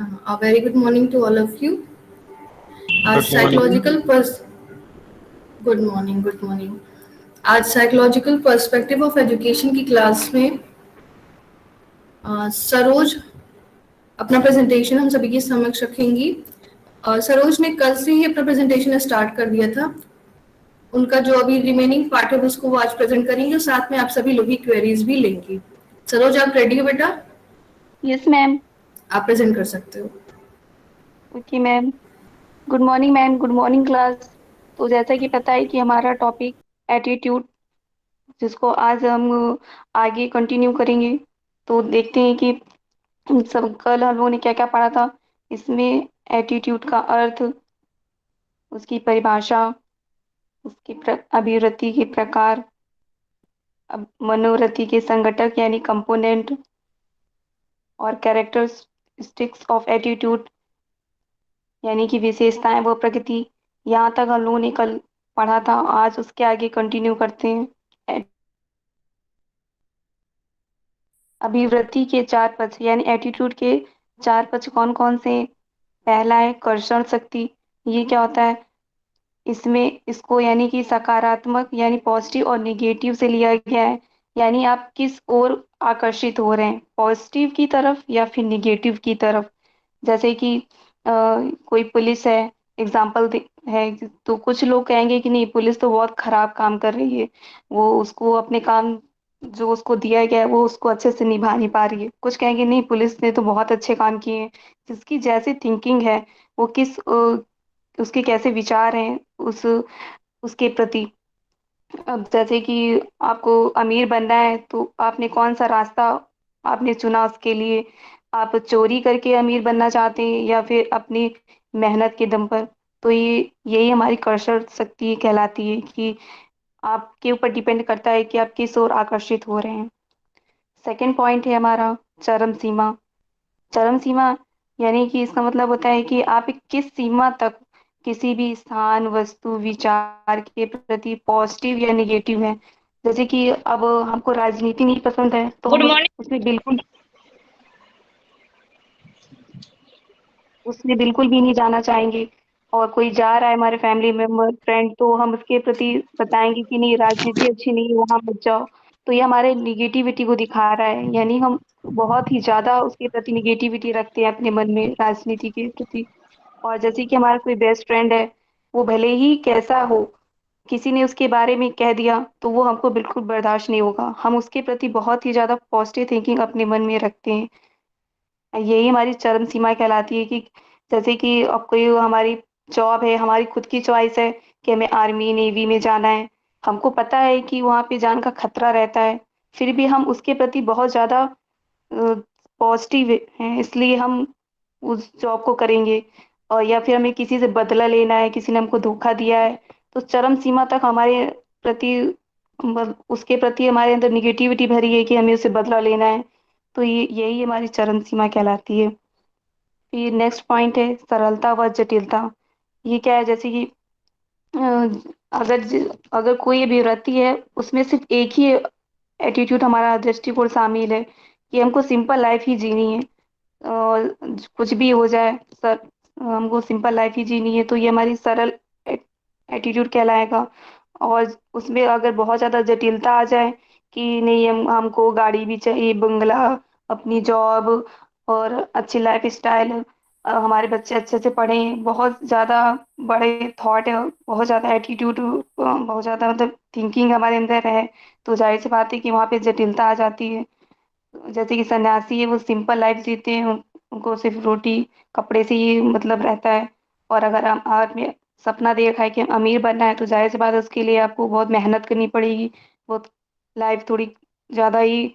A very good morning to all of you. आज good morning. Psychological purse good morning, good morning. आज psychological perspective of education की class में सरोज अपना presentation हम सभी के समक्ष रखेंगी। सरोज ने कल से ही अपना प्रेजेंटेशन स्टार्ट कर दिया था। उनका जो अभी रिमेनिंग पार्ट है उसको वो आज प्रेजेंट करेंगे और साथ में आप सभी लोग की क्वेरीज भी लेंगी। सरोज, आप रेडी हो बेटा? Yes ma'am. आप प्रेजेंट कर सकते हो। Okay ma'am. Good morning ma'am, good morning class. तो जैसा कि पता है कि हमारा टॉपिक एटीट्यूड, जिसको आज हम आगे कंटिन्यू करेंगे। तो देखते हैं कि सब कल हम लोगों ने क्या क्या पढ़ा था। इसमें एटीट्यूड का अर्थ, उसकी परिभाषा, उसकी अभिवृत्ति के प्रकार, मनोवृत्ति के संघटक यानी कंपोनेंट, और कैरेक्टरिस्टिक्स ऑफ एटीट्यूड यानी कि विशेषताएं व प्रकृति। यहाँ तक हम लोगों ने कल पढ़ा था। आज उसके आगे कंटिन्यू करते हैं। ए- अभिवृत्ति के चार पक्ष यानी एटीट्यूड के चार पक्ष कौन कौन से? पहला है कर्षण शक्ति। ये क्या होता है? इसमें इसको यानी कि सकारात्मक यानी पॉजिटिव और निगेटिव से लिया गया है। यानी आप किस ओर आकर्षित हो रहे हैं, पॉजिटिव की तरफ या फिर निगेटिव की तरफ। जैसे कि कोई पुलिस है, एग्जाम्पल है, तो कुछ लोग कहेंगे कि नहीं, पुलिस तो बहुत खराब काम कर रही है, वो उसको अपने काम जो उसको दिया गया है वो उसको अच्छे से निभा नहीं पा रही है। कुछ कहेंगे नहीं, पुलिस ने तो बहुत अच्छे काम किए हैं। जिसकी जैसी थिंकिंग है, वो किस उसके कैसे विचार हैं उस उसके प्रति। अब जैसे कि आपको अमीर बनना है तो आपने कौन सा रास्ता आपने चुना उसके लिए। आप चोरी करके अमीर बनना चाहते हैं या फिर अपनी मेहनत के दम पर। तो ये यही हमारी कर्षण शक्ति कहलाती है कि आपके ऊपर डिपेंड करता है कि आप किस ओर आकर्षित हो रहे हैं। सेकंड पॉइंट है हमारा चरम सीमा। चरम सीमा यानी कि इसका मतलब होता है कि आप किस सीमा तक किसी भी स्थान, वस्तु, विचार के प्रति पॉजिटिव या निगेटिव है। जैसे कि अब हमको राजनीति नहीं पसंद है तो गुड हम मॉर्निंग। उसमें बिल्कुल भी नहीं जाना चाहेंगे। और कोई जा रहा है हमारे फैमिली मेंबर, फ्रेंड, तो हम उसके प्रति बताएंगे कि नहीं, राजनीति अच्छी नहीं है, वहां मत जाओ। तो ये हमारे निगेटिविटी को दिखा रहा है, यानी हम बहुत ही ज्यादा उसके प्रति निगेटिविटी रखते हैं अपने मन में राजनीति के प्रति। और जैसे कि हमारा कोई बेस्ट फ्रेंड है, वो भले ही कैसा हो, किसी ने उसके बारे में कह दिया तो वो हमको बिल्कुल बर्दाश्त नहीं होगा। हम उसके प्रति बहुत ही ज्यादा पॉजिटिव थिंकिंग अपने मन में रखते हैं। यही हमारी चरम सीमा कहलाती है कि जैसे कि अब कोई हमारी जॉब है, हमारी खुद की चॉइस है कि हमें आर्मी नेवी में जाना है। हमको पता है कि वहाँ पे जान का खतरा रहता है, फिर भी हम उसके प्रति बहुत ज्यादा पॉजिटिव हैं, इसलिए हम उस जॉब को करेंगे। और या फिर हमें किसी से बदला लेना है, किसी ने हमको धोखा दिया है, तो चरम सीमा तक हमारे प्रति उसके प्रति हमारे अंदर निगेटिविटी भरी है कि हमें उससे बदला लेना है। तो ये यही हमारी चरम सीमा कहलाती है। फिर नेक्स्ट पॉइंट है सरलता व जटिलता। ये क्या है? जैसे कि अ, अगर कोई अभिव्यक्ति है, उसमें सिर्फ एक ही एटीट्यूड हमारा दृष्टिकोण शामिल है कि हमको सिंपल लाइफ ही जीनी है, और कुछ भी हो जाए सर, हमको सिंपल लाइफ ही जीनी है, तो ये हमारी सरल एटीट्यूड कहलाएगा। और उसमें अगर बहुत ज्यादा जटिलता आ जाए कि नहीं, हमको गाड़ी भी चाहिए, बंगला, अपनी जॉब और अच्छी लाइफ स्टाइल, हमारे बच्चे अच्छे से पढ़ें, बहुत ज्यादा बड़े थॉट है, बहुत ज्यादा एटीट्यूड, बहुत ज्यादा मतलब थिंकिंग हमारे अंदर है, तो जाहिर सी बात है कि वहाँ पे जटिलता आ जाती है। जैसे कि सन्यासी है, वो सिंपल लाइफ जीते हैं, उनको सिर्फ रोटी कपड़े से ही मतलब रहता है। और अगर हम आदमी सपना देखा है कि हम अमीर बनना है, तो जाहिर सी बात है उसके लिए आपको बहुत मेहनत करनी पड़ेगी, बहुत लाइफ थोड़ी ज्यादा ही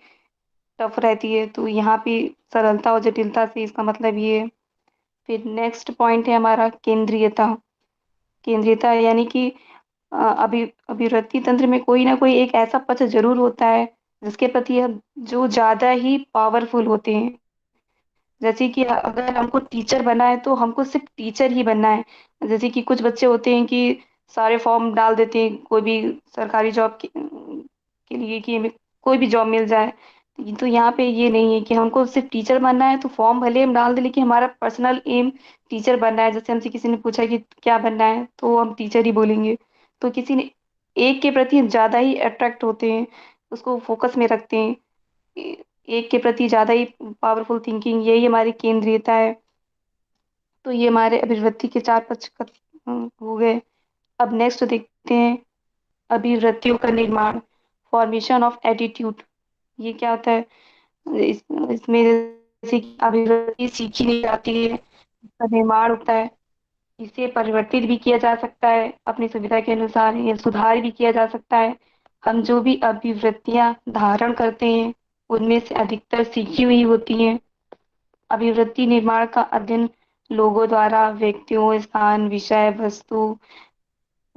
टफ रहती है। तो यहाँ पे सरलता और जटिलता से इसका मतलब ये है। फिर नेक्स्ट पॉइंट है हमारा केंद्रीयता। केंद्रीयता यानी कि अभिवृत्ति तंत्र में कोई ना कोई एक ऐसा पक्ष जरूर होता है जिसके प्रति हम जो ज्यादा ही पावरफुल होते हैं। जैसे कि अगर हमको टीचर बनना है तो हमको सिर्फ टीचर ही बनना है। जैसे कि कुछ बच्चे होते हैं कि सारे फॉर्म डाल देते हैं कोई भी सरकारी जॉब के लिए कि हमें कोई भी जॉब मिल जाए। तो यहाँ पे ये नहीं है कि हमको सिर्फ टीचर बनना है तो फॉर्म भले हम डाल दें, लेकिन हमारा पर्सनल एम टीचर बनना है। जैसे हमसे किसी ने पूछा कि क्या बनना है, तो हम टीचर ही बोलेंगे। तो किसी ने एक के प्रति ज्यादा ही अट्रैक्ट होते हैं, उसको फोकस में रखते हैं। एक के प्रति ज्यादा ही पावरफुल थिंकिंग, यही हमारी केंद्रीयता है। तो ये हमारे अभिवृत्ति के चार पक्ष हो गए। अब नेक्स्ट देखते हैं अभिवृत्तियों का निर्माण, फॉर्मेशन ऑफ एटीट्यूड। ये क्या होता है? इसमें जैसे कि अभिव्यक्ति सीखी नहीं जाती है, इसका निर्माण होता है। इसे परिवर्तित भी किया जा सकता है अपनी सुविधा के अनुसार, या सुधार भी किया जा सकता है। हम जो भी अभिवृत्तियां धारण करते हैं उनमें से अधिकतर सीखी हुई होती हैं। अभिवृत्ति निर्माण का अध्ययन लोगों द्वारा व्यक्तियों, स्थान, विषय वस्तु,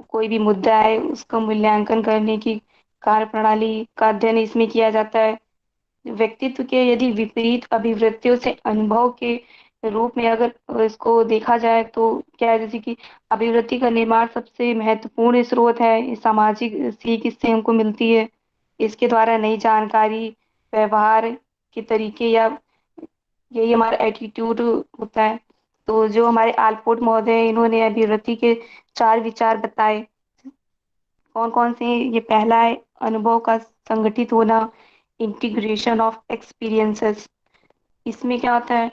कोई भी मुद्दा है उसका मूल्यांकन करने की कार्य प्रणाली का अध्ययन इसमें किया जाता है। व्यक्तित्व के यदि विपरीत अभिवृत्तियों से अनुभव के रूप में अगर इसको देखा जाए तो क्या है, जैसे कि अभिवृत्ति का निर्माण सबसे महत्वपूर्ण स्रोत है। ये सामाजिक सीख इससे हमको मिलती है। इसके द्वारा नई जानकारी, व्यवहार के तरीके, या यही हमारा एटीट्यूड होता है। तो जो हमारे आलपोर्ट महोदय हैं, इन्होंने अभिवृत्ति के चार विचार बताए। कौन कौन से? ये पहला है अनुभव का संगठित होना, इंटीग्रेशन ऑफ एक्सपीरियंसेस। इसमें क्या होता है?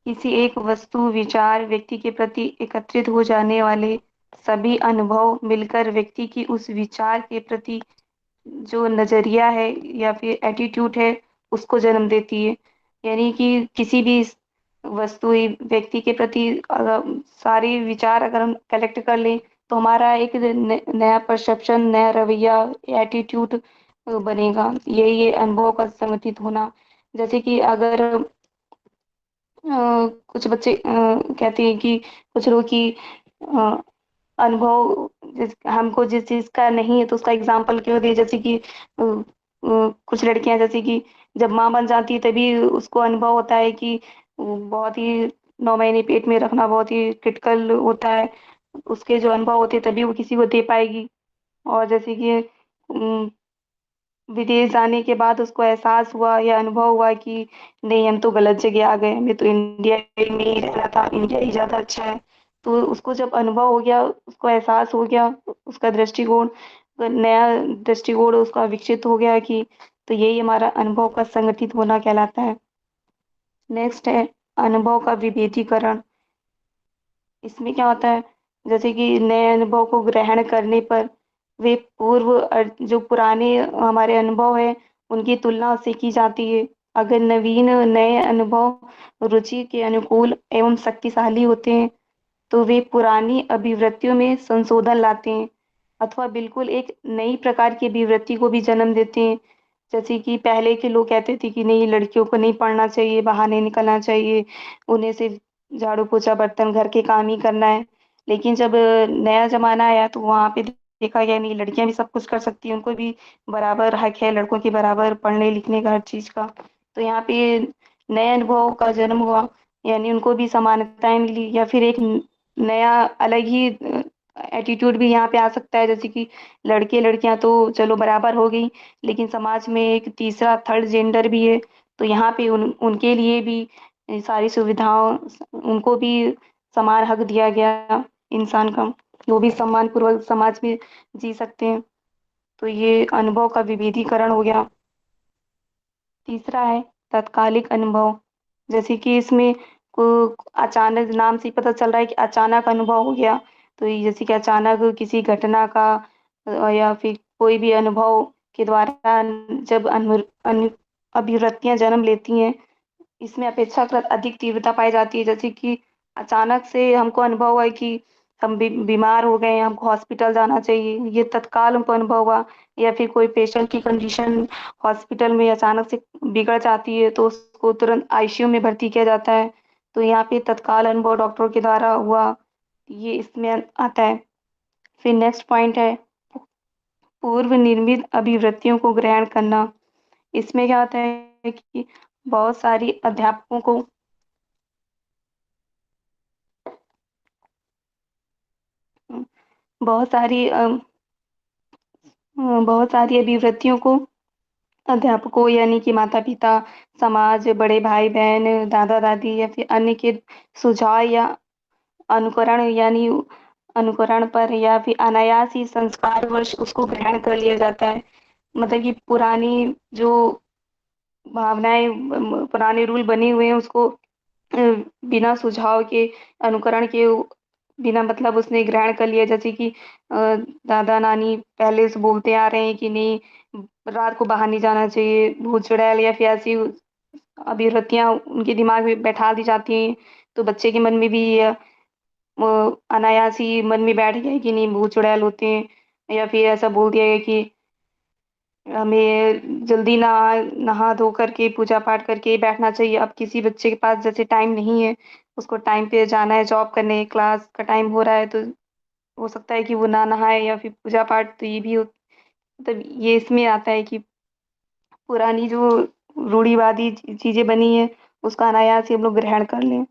किसी एक वस्तु, विचार, व्यक्ति के प्रति एकत्रित हो जाने वाले सभी अनुभव मिलकर व्यक्ति की उस विचार के प्रति जो नजरिया है या फिर एटीट्यूड है उसको जन्म देती है। यानी कि किसी भी वस्तु व्यक्ति के प्रति अगर सारे विचार अगर हम कलेक्ट कर लें तो हमारा एक नया परसेप्शन, नया रवैया, एटीट्यूड बनेगा। यही ये अनुभव का संगठित होना। जैसे कि अगर कुछ बच्चे कहते हैं कि कुछ लोग कि अ, अनुभव हमको जिस चीज का नहीं है तो उसका एग्जाम्पल क्यों दे। जैसे कि कुछ लड़कियां जैसे कि जब माँ बन जाती है तभी उसको अनुभव होता है कि बहुत ही 9 महीने पेट में रखना बहुत ही क्रिटिकल होता है। उसके जो अनुभव होते हैं तभी वो किसी को दे पाएगी। और जैसे कि विदेश जाने के बाद उसको एहसास हुआ या अनुभव हुआ कि नहीं, हम तो गलत जगह आ गए, हमें तो इंडिया में ही रहना था, इंडिया ही ज्यादा अच्छा है। तो उसको जब अनुभव हो गया, उसको एहसास हो गया, उसका दृष्टिकोण, नया दृष्टिकोण उसका विकसित हो गया कि तो यही हमारा अनुभव का संगठित होना कहलाता है। नेक्स्ट है अनुभव का विभेदीकरण। इसमें क्या होता है? जैसे कि नए अनुभव को ग्रहण करने पर वे जो पुराने हमारे अनुभव है उनकी तुलना उससे की जाती है। अगर नवीन नए अनुभव रुचि के अनुकूल एवं शक्तिशाली होते हैं तो वे पुरानी अभिवृत्तियों में संशोधन लाते हैं, अथवा बिल्कुल एक नई प्रकार की अभिवृत्ति को भी जन्म देते हैं। जैसे कि पहले के लोग कहते थे कि नहीं, लड़कियों को नहीं पढ़ना चाहिए, बाहर नहीं निकलना चाहिए, उन्हें सिर्फ झाड़ू पोछा बर्तन घर के काम ही करना है। लेकिन जब नया जमाना आया तो वहां पे देखा गया नहीं, लड़कियां भी सब कुछ कर सकती हैं, उनको भी बराबर हक है लड़कों के बराबर पढ़ने लिखने का, हर चीज का। तो यहाँ पे नए अनुभव का जन्म हुआ, यानी उनको भी समानताएं मिली, या फिर एक नया अलग ही एटीट्यूड भी यहाँ पे आ सकता है। जैसे कि लड़के लड़कियां तो चलो बराबर हो गई, लेकिन समाज में एक तीसरा थर्ड जेंडर भी है। तो यहाँ पे उनके लिए भी सारी सुविधाओं, उनको भी समान हक दिया गया इंसान का, वो भी सम्मान पूर्वक समाज में जी सकते हैं। तो ये अनुभव का विभेदीकरण हो गया। तीसरा है तत्कालिक अनुभव। जैसे कि इसमें को अचानक, नाम से ही पता चल रहा है कि अचानक अनुभव हो गया। तो ये जैसे कि अचानक किसी घटना का या फिर कोई भी अनुभव के द्वारा जब अभिवृत्तियां जन्म लेती हैं, इसमें अपेक्षाकृत अधिक तीव्रता पाई जाती है। जैसे कि अचानक से हमको अनुभव हुआ कि हम बीमार हो गए हैं, हमको हॉस्पिटल जाना चाहिए, ये तत्काल हमको अनुभव हुआ। या फिर कोई पेशेंट की कंडीशन हॉस्पिटल में अचानक से बिगड़ जाती है तो उसको तुरंत आईसीयू में भर्ती किया जाता है। तो यहाँ पे तत्काल अनुभव डॉक्टरों के द्वारा हुआ, ये इसमें आता है। फिर नेक्स्ट पॉइंट है पूर्व निर्मित अभिवृत्तियों को ग्रहण करना। इसमें क्या होता है कि बहुत सारी अध्यापकों को बहुत सारी बहुत सारी अभिवृत्तियों को अध्यापकों यानी कि माता-पिता, समाज, बड़े भाई-बहन, दादा-दादी या फिर अन्य के सुझाव या अनुकरण यानी अनुकरण पर या फिर अनायास ही संस्कारवश उसको ग्रहण कर लिया जाता है। मतलब कि पुरानी जो भावनाएँ पुराने रूल बने हुए हैं उसको बिना सुझाव के, अनुकरण के बिना मतलब उसने ग्रहण कर लिया। जैसे कि दादा-नानी पहले से बोलते आ रहे हैं कि नहीं रात को बाहर नहीं जाना चाहिए, भूत चुड़ैल या फिर ऐसी अभिवृत्तियाँ उनके दिमाग में बैठा दी जाती हैं, तो बच्चे के मन में भी अनायास ही मन में बैठ गया है कि नहीं भूत चुड़ैल होते हैं या फिर ऐसा बोल दिया गया कि हमें जल्दी नहा धो करके पूजा पाठ करके ही बैठना चाहिए। अब किसी बच्चे के पास जैसे टाइम नहीं है, उसको टाइम पे जाना है जॉब करने, क्लास का टाइम हो रहा है तो हो सकता है कि वो ना नहाए या फिर पूजा पाठ तो ये भी मतलब ये इसमें आता है कि पुरानी जो रूढ़िवादी चीज़ें बनी हैं, उसका अनायास ही हम लोग ग्रहण कर लें।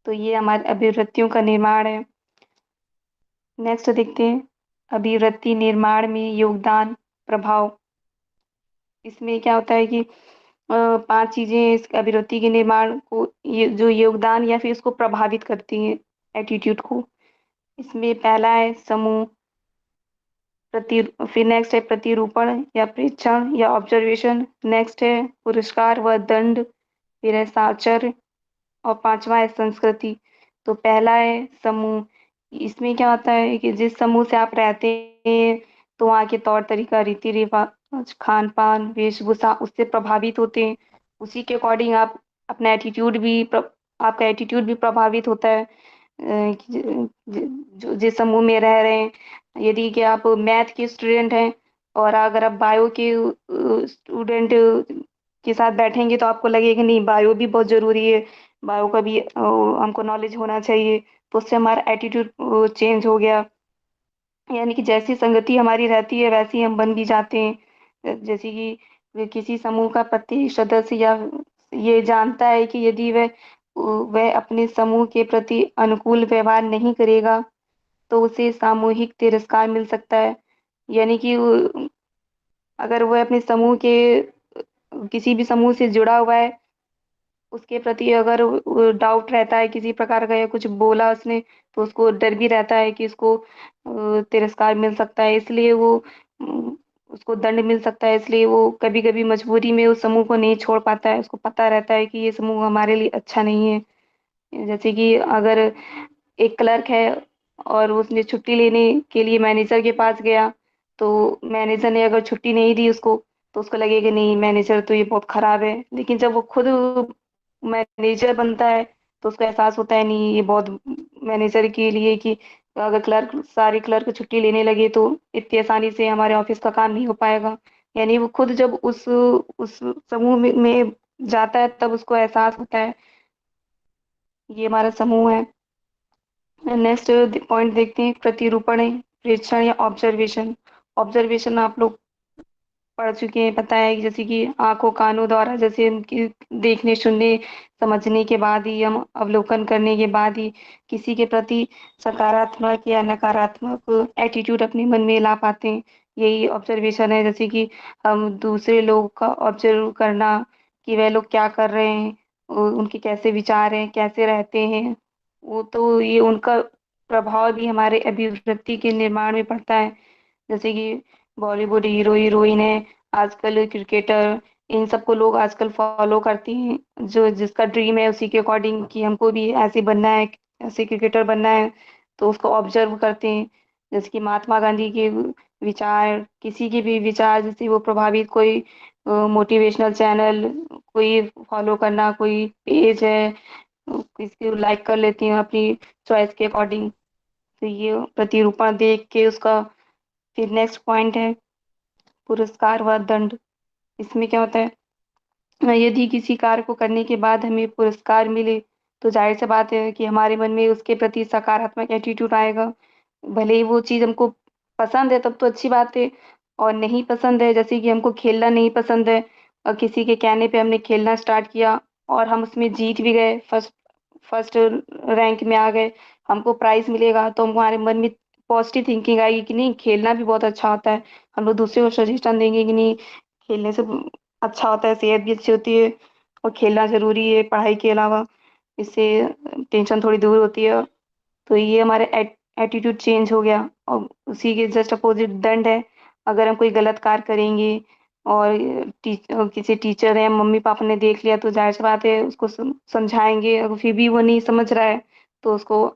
तो ये हमारी अभिवृत्तियों का निर्माण है। नेक्स्ट देखते हैं, अभिवृत्ति निर्माण में योगदान, प्रभाव। इसमें क्या होता है कि 5 चीज़ें इस अभिवृत्ति के निर्माण को ये जो योगदान या फिर इसको प्रभावित करती हैं एटीट्यूड को। इसमें पहला है समूह, फिर नेक्स्ट है प्रतिरूपण या प्रेक्षण या ऑब्जर्वेशन, नेक्स्ट है पुरस्कार व दंड, फिर है साचर और 5वां है संस्कृति। तो पहला है समूह, इसमें क्या होता है कि जिस समूह से आप रहते हैं, तो वहाँ के तौर-तरीका, रीति-रिवाज, खान-पान, वेशभूषा उससे प्रभावित होते हैं। उसी के अकॉर्डिंग आप अपना एटीट्यूड भी आपका एटीट्यूड भी प्रभावित होता है। कि जो जिस समूह में रह रहे हैं, यदि कि आप मैथ के स्टूडेंट हैं और अगर आप बायो के स्टूडेंट के साथ बैठेंगे तो आपको लगेगा नहीं बायो भी बहुत ज़रूरी है, बायो का भी हमको नॉलेज होना चाहिए, तो उससे हमारा एटीट्यूड चेंज हो गया। यानी कि जैसी संगति हमारी रहती है वैसे ही हम बन भी जाते हैं। जैसे कि किसी समूह का प्रत्येक सदस्य या ये जानता है कि यदि वह अपने समूह के प्रति अनुकूल व्यवहार नहीं करेगा, तो उसे सामूहिक तिरस्कार मिल सकता है। यानी कि अगर वह अपने समूह के किसी भी समूह से जुड़ा हुआ है, उसके प्रति अगर डाउट रहता है किसी प्रकार का या कुछ बोला उसने, तो उसको डर भी रहता है कि इसको तिरस्कार मिल सकता है, इसलिए वो उसको दंड मिल सकता है, इसलिए वो कभी-कभी मजबूरी में उस समूह को नहीं छोड़ पाता है। उसको पता रहता है कि ये समूह हमारे लिए अच्छा नहीं है। जैसे कि अगर एक क्लर्क है और उसने छुट्टी लेने के लिए मैनेजर के पास गया, तो मैनेजर ने अगर छुट्टी नहीं दी उसको, तो उसको लगेगा नहीं मैनेजर तो ये बहुत खराब है। लेकिन जब वो खुद मैनेजर बनता है, तो उसको एहसास होता है नहीं ये बहुत मैनेजर के लिए कि अगर सारे क्लर्क छुट्टी लेने लगे तो इतनी आसानी से हमारे ऑफिस का काम नहीं हो पाएगा। यानी वो खुद जब उस समूह में जाता है तब उसको एहसास होता है ये हमारा समूह है। नेक्स्ट पॉइंट देखते हैं प्रतिरूपण है, प्रेक्षण या ऑब्जर्वेशन। ऑब्जर्वेशन आप लोग पढ़ चुके हैं, पता है कि जैसे कि आंखों कानों द्वारा जैसे उनकी देखने सुनने समझने के बाद ही हम अवलोकन करने के बाद ही किसी के प्रति सकारात्मक या नकारात्मक एटीट्यूड अपने मन में ला पाते हैं। यही ऑब्जर्वेशन है, जैसे कि हम दूसरे लोग का ऑब्जर्व करना कि वह लोग क्या कर रहे हैं, उनके कैसे विचार हैं, कैसे रहते हैं, वो तो ये उनका प्रभाव भी हमारे अभिवृत्ति के निर्माण में पड़ता है। जैसे कि बॉलीवुड हीरो हीरोइन है, आजकल क्रिकेटर, इन सबको लोग आजकल फॉलो करते हैं जो जिसका ड्रीम है उसी के अकॉर्डिंग कि हमको भी ऐसे बनना है, ऐसे क्रिकेटर बनना है, तो उसको ऑब्जर्व करते हैं। जैसे कि महात्मा गांधी के विचार, किसी के भी विचार जैसे वो प्रभावित कोई मोटिवेशनल चैनल कोई फॉलो करना, कोई पेज है किसी लाइक कर लेती हैं अपनी चॉइस के अकॉर्डिंग। तो ये प्रतिरूपण देख के उसका फिर नेक्स्ट पॉइंट है पुरस्कार व दंड। इसमें क्या होता है यदि किसी कार्य को करने के बाद हमें पुरस्कार मिले, तो जाहिर सी बात है कि हमारे मन में उसके प्रति सकारात्मक एटीट्यूड आएगा। भले ही वो चीज़ हमको पसंद है तब तो अच्छी बात है, और नहीं पसंद है जैसे कि हमको खेलना नहीं पसंद है और किसी के कहने पे हमने खेलना स्टार्ट किया और हम उसमें जीत भी गए, फर्स्ट फर्स्ट रैंक में आ गए, हमको प्राइज़ मिलेगा तो हमारे मन में पॉजिटिव थिंकिंग आएगी कि नहीं खेलना भी बहुत अच्छा होता है। हम लोग दूसरे को सजेशन देंगे कि नहीं खेलने से अच्छा होता है, सेहत भी अच्छी होती है, और खेलना ज़रूरी है पढ़ाई के अलावा। इससे टेंशन थोड़ी दूर होती है। तो ये हमारे एटीट्यूड चेंज हो गया। और उसी के जस्ट अपोजिट दंड है। अगर हम कोई गलत कार्य करेंगे और किसी टीचर या मम्मी पापा ने देख लिया, तो जाहिर सी बात है उसको समझाएंगे, अगर फिर भी वो नहीं समझ रहा है तो उसको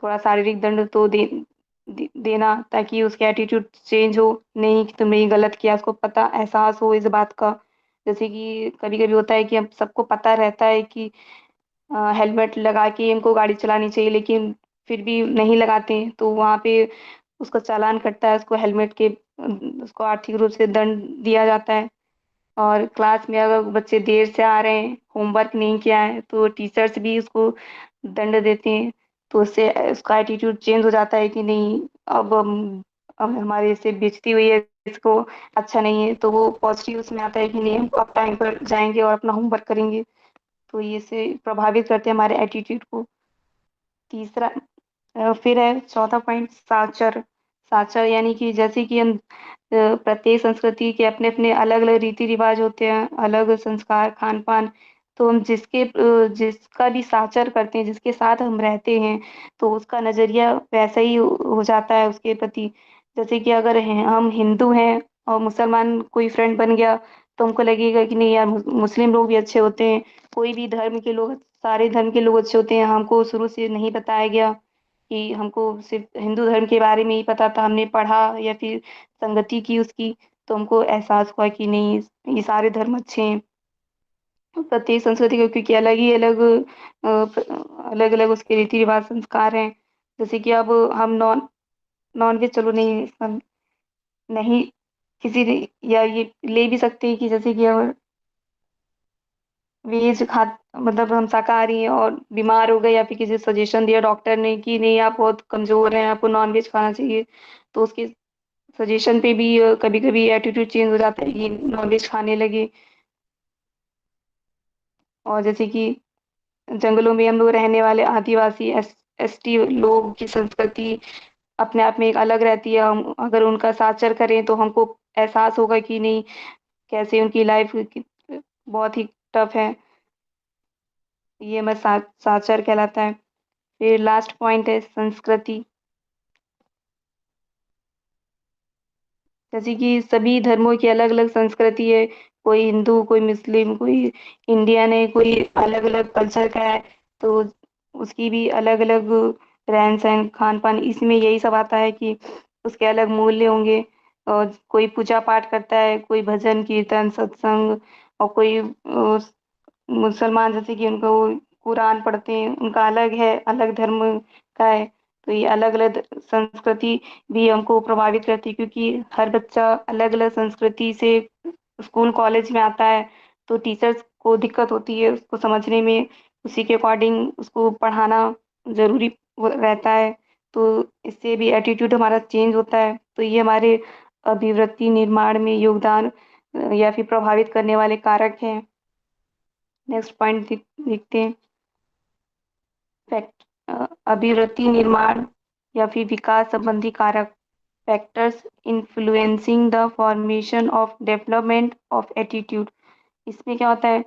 थोड़ा शारीरिक दंड तो देना, ताकि उसका एटीट्यूड चेंज हो। नहीं कि तुमने ये गलत किया, उसको पता एहसास हो इस बात का। जैसे कि कभी कभी होता है कि हम सबको पता रहता है कि हेलमेट लगा के इनको गाड़ी चलानी चाहिए, लेकिन फिर भी नहीं लगाते हैं, तो वहाँ पे उसका चालान कटता है, उसको हेलमेट के उसको आर्थिक रूप से दंड दिया जाता है। और क्लास में अगर बच्चे देर से आ रहे हैं, होमवर्क नहीं किया है, तो टीचर्स भी उसको दंड देते हैं। तो उससे उसका एटीट्यूड चेंज हो जाता है कि नहीं, अब हमारे से बेइज्जती हुई है, इसको अच्छा नहीं है, तो वो पॉजिटिव उसमें आता है कि नहीं, हम अब टाइम पर जाएंगे और अपना होमवर्क करेंगे। तो ये से प्रभावित करते हैं हमारे एटीट्यूड को। तीसरा फिर है चौथा पॉइंट, साचर। साचर यानी कि जैसे कि हम प्रत्येक संस्कृति के अपने अपने अलग अलग रीति रिवाज होते हैं, अलग संस्कार, खान पान। तो हम जिसका भी साचर करते हैं, जिसके साथ हम रहते हैं, तो उसका नजरिया वैसा ही हो जाता है उसके प्रति। जैसे कि अगर हम हिंदू हैं और मुसलमान कोई फ्रेंड बन गया, तो हमको लगेगा कि नहीं यार, मुस्लिम लोग भी अच्छे होते हैं। कोई भी धर्म के लोग, सारे धर्म के लोग अच्छे होते हैं। हमको शुरू से नहीं बताया गया कि हमको सिर्फ हिंदू धर्म के बारे में ही पता था, हमने पढ़ा या फिर संगति की उसकी, तो हमको एहसास हुआ कि नहीं, ये सारे धर्म अच्छे हैं। प्रत्येक संस्कृति के क्योंकि अलग ही अलग अलग अलग उसके रीति रिवाज संस्कार हैं। जैसे कि अब हम नॉन नॉन वेज, चलो नहीं नहीं किसी या ये ले भी सकते हैं कि जैसे कि अगर वेज खा मतलब हम शाकाहारी हैं और बीमार हो गए, या फिर किसी सजेशन दिया डॉक्टर ने कि नहीं आप बहुत कमजोर हैं, आपको नॉन वेज खाना चाहिए, तो उसके सजेशन पे भी कभी कभी एटीट्यूड चेंज हो जाता है कि नॉन वेज खाने लगे। और जैसे कि जंगलों में हम लोग रहने वाले आदिवासी एसटी लोग की संस्कृति अपने आप में एक अलग रहती है। हम अगर उनका साचर करें तो हमको एहसास होगा कि नहीं, कैसे उनकी लाइफ बहुत ही टफ है। ये मैं साचर कहलाता है। फिर लास्ट पॉइंट है संस्कृति। जैसे कि सभी धर्मों की अलग अलग संस्कृति है। कोई हिंदू, कोई मुस्लिम, कोई इंडियन है, कोई अलग अलग कल्चर का है। तो उसकी भी अलग अलग रहन सहन, खान पान, इसमें यही सब आता है कि उसके अलग मूल्य होंगे। और कोई पूजा पाठ करता है, कोई भजन कीर्तन सत्संग, और कोई मुसलमान जैसे कि उनको कुरान पढ़ते हैं, उनका अलग है, अलग धर्म का है। तो ये अलग अलग संस्कृति भी हमको प्रभावित करती है, क्योंकि हर बच्चा अलग अलग संस्कृति से स्कूल कॉलेज में आता है। तो टीचर्स को दिक्कत होती है उसको समझने में, उसी के अकॉर्डिंग उसको पढ़ाना जरूरी रहता है। तो इससे भी एटीट्यूड हमारा चेंज होता है। तो ये हमारे अभिवृत्ति निर्माण में योगदान या फिर प्रभावित करने वाले कारक हैं। नेक्स्ट पॉइंट देखते हैं। अभिवृत्ति निर्माण या फिर विकास संबंधी कारक, factors influencing the formation of development of attitude. इसमें क्या होता है,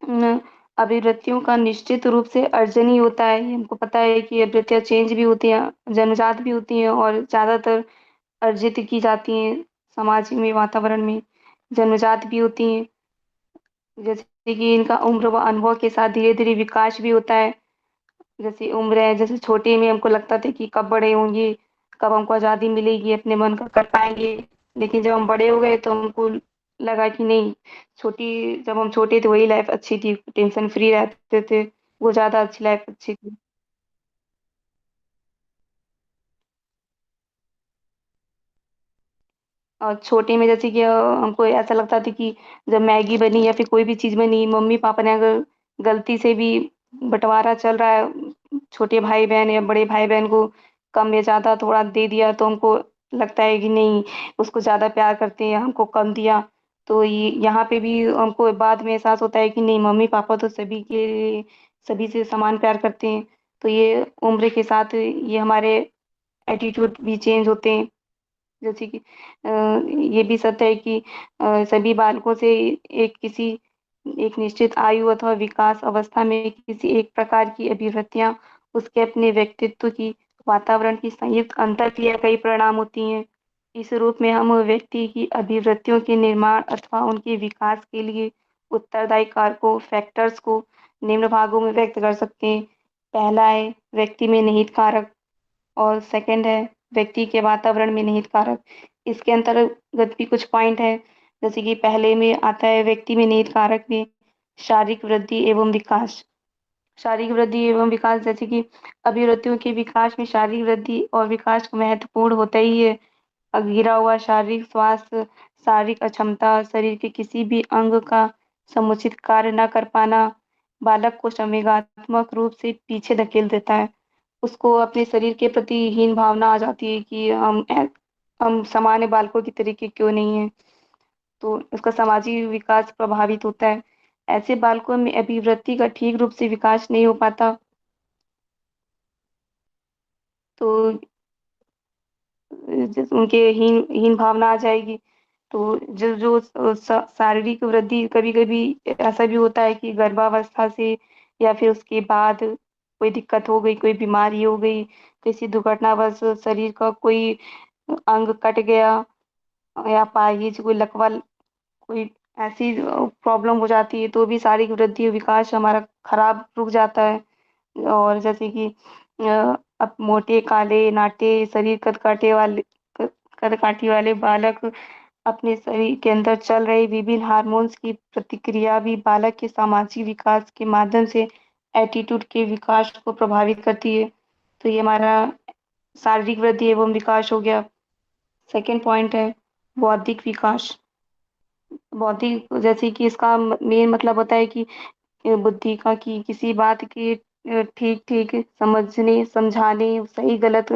अम, अभिवृत्तियों का निश्चित रूप से अर्जन ही होता है। ये हमको पता है कि अभिवृत्तियां चेंज भी होती हैं, जन्मजात भी होती हैं, और ज्यादातर अर्जित की जाती हैं। समाज में, वातावरण में जन्मजात भी होती हैं। जैसे कि इनका उम्र व अनुभव के साथ धीरे धीरे विकास भी होता है। जैसे उम्र है, जैसे छोटे में हमको लगता था कि कब बड़े होंगे, कब हमको आज़ादी मिलेगी, अपने मन का कर पाएंगे। लेकिन जब हम बड़े हो गए तो हमको लगा कि नहीं, छोटी जब हम छोटे थे वही लाइफ अच्छी थी, टेंशन फ्री रहते थे, वो ज्यादा अच्छी लाइफ अच्छी थी। और छोटे में जैसे कि हमको ऐसा लगता था कि जब मैगी बनी या फिर कोई भी चीज बनी, मम्मी पापा ने अगर गलती से भी बंटवारा चल रहा है, छोटे भाई बहन या बड़े भाई बहन को कम या ज्यादा थोड़ा दे दिया, तो हमको लगता है कि नहीं, उसको ज्यादा प्यार करते हैं, हमको कम दिया। तो ये यहाँ पे भी हमको बाद में एहसास होता है कि नहीं, मम्मी पापा तो सभी से समान प्यार करते हैं। तो ये उम्र के साथ ये हमारे एटीट्यूड भी चेंज होते हैं। जैसे कि ये भी सत्य है कि सभी बालकों से एक किसी एक निश्चित आयु अथवा विकास अवस्था में किसी एक प्रकार की अभिवृत्तियां उसके अपने व्यक्तित्व की वातावरण की संयुक्त अंतःक्रिया कई परिणाम होती हैं। इस रूप में हम व्यक्ति की अभिवृत्तियों के निर्माण अथवा उनके विकास के लिए उत्तरदायी कारकों फैक्टर्स को निम्न भागों में व्यक्त कर सकते हैं। पहला है व्यक्ति में निहित कारक और सेकंड है व्यक्ति के वातावरण में निहित कारक। इसके अंतर्गत भी कुछ पॉइंट है, जैसे कि पहले में आता है व्यक्ति में निहित कारक में शारीरिक वृद्धि एवं विकास। शारीरिक वृद्धि एवं विकास जैसे कि अभिवृत्तियों के विकास में शारीरिक वृद्धि और विकास महत्वपूर्ण होता ही है। गिरा हुआ शारीरिक स्वास्थ्य, शारीरिक अक्षमता, शरीर के किसी भी अंग का समुचित कार्य न कर पाना बालक को संवेगात्मक रूप से पीछे धकेल देता है। उसको अपने शरीर के प्रति हीन भावना आ जाती है कि हम सामान्य बालकों की तरीके क्यों नहीं है। तो उसका सामाजिक विकास प्रभावित होता है। ऐसे बालकों में अभिवृत्ति का ठीक रूप से विकास नहीं हो पाता। तो उनके हीन हीन भावना आ जाएगी। तो जो जो शारीरिक वृद्धि कभी कभी ऐसा भी होता है कि गर्भावस्था से या फिर उसके बाद कोई दिक्कत हो गई, कोई बीमारी हो गई, किसी दुर्घटनावश शरीर का कोई अंग कट गया या पाहिज कोई लकवा कोई ऐसी प्रॉब्लम हो जाती है तो भी शारीरिक वृद्धि और विकास हमारा खराब रुक जाता है। और जैसे कि अब मोटे काले नाटे शरीर कदकाठी वाले बालक अपने शरीर के अंदर चल रहे विभिन्न हार्मोन्स की प्रतिक्रिया भी बालक के सामाजिक विकास के माध्यम से एटीट्यूड के विकास को प्रभावित करती है। तो ये हमारा शारीरिक वृद्धि एवं विकास हो गया। सेकेंड पॉइंट है बौद्धिक विकास। बौद्धिक जैसे कि इसका मेन मतलब होता है कि बुद्धि का कि किसी बात की ठीक ठीक समझने समझाने सही गलत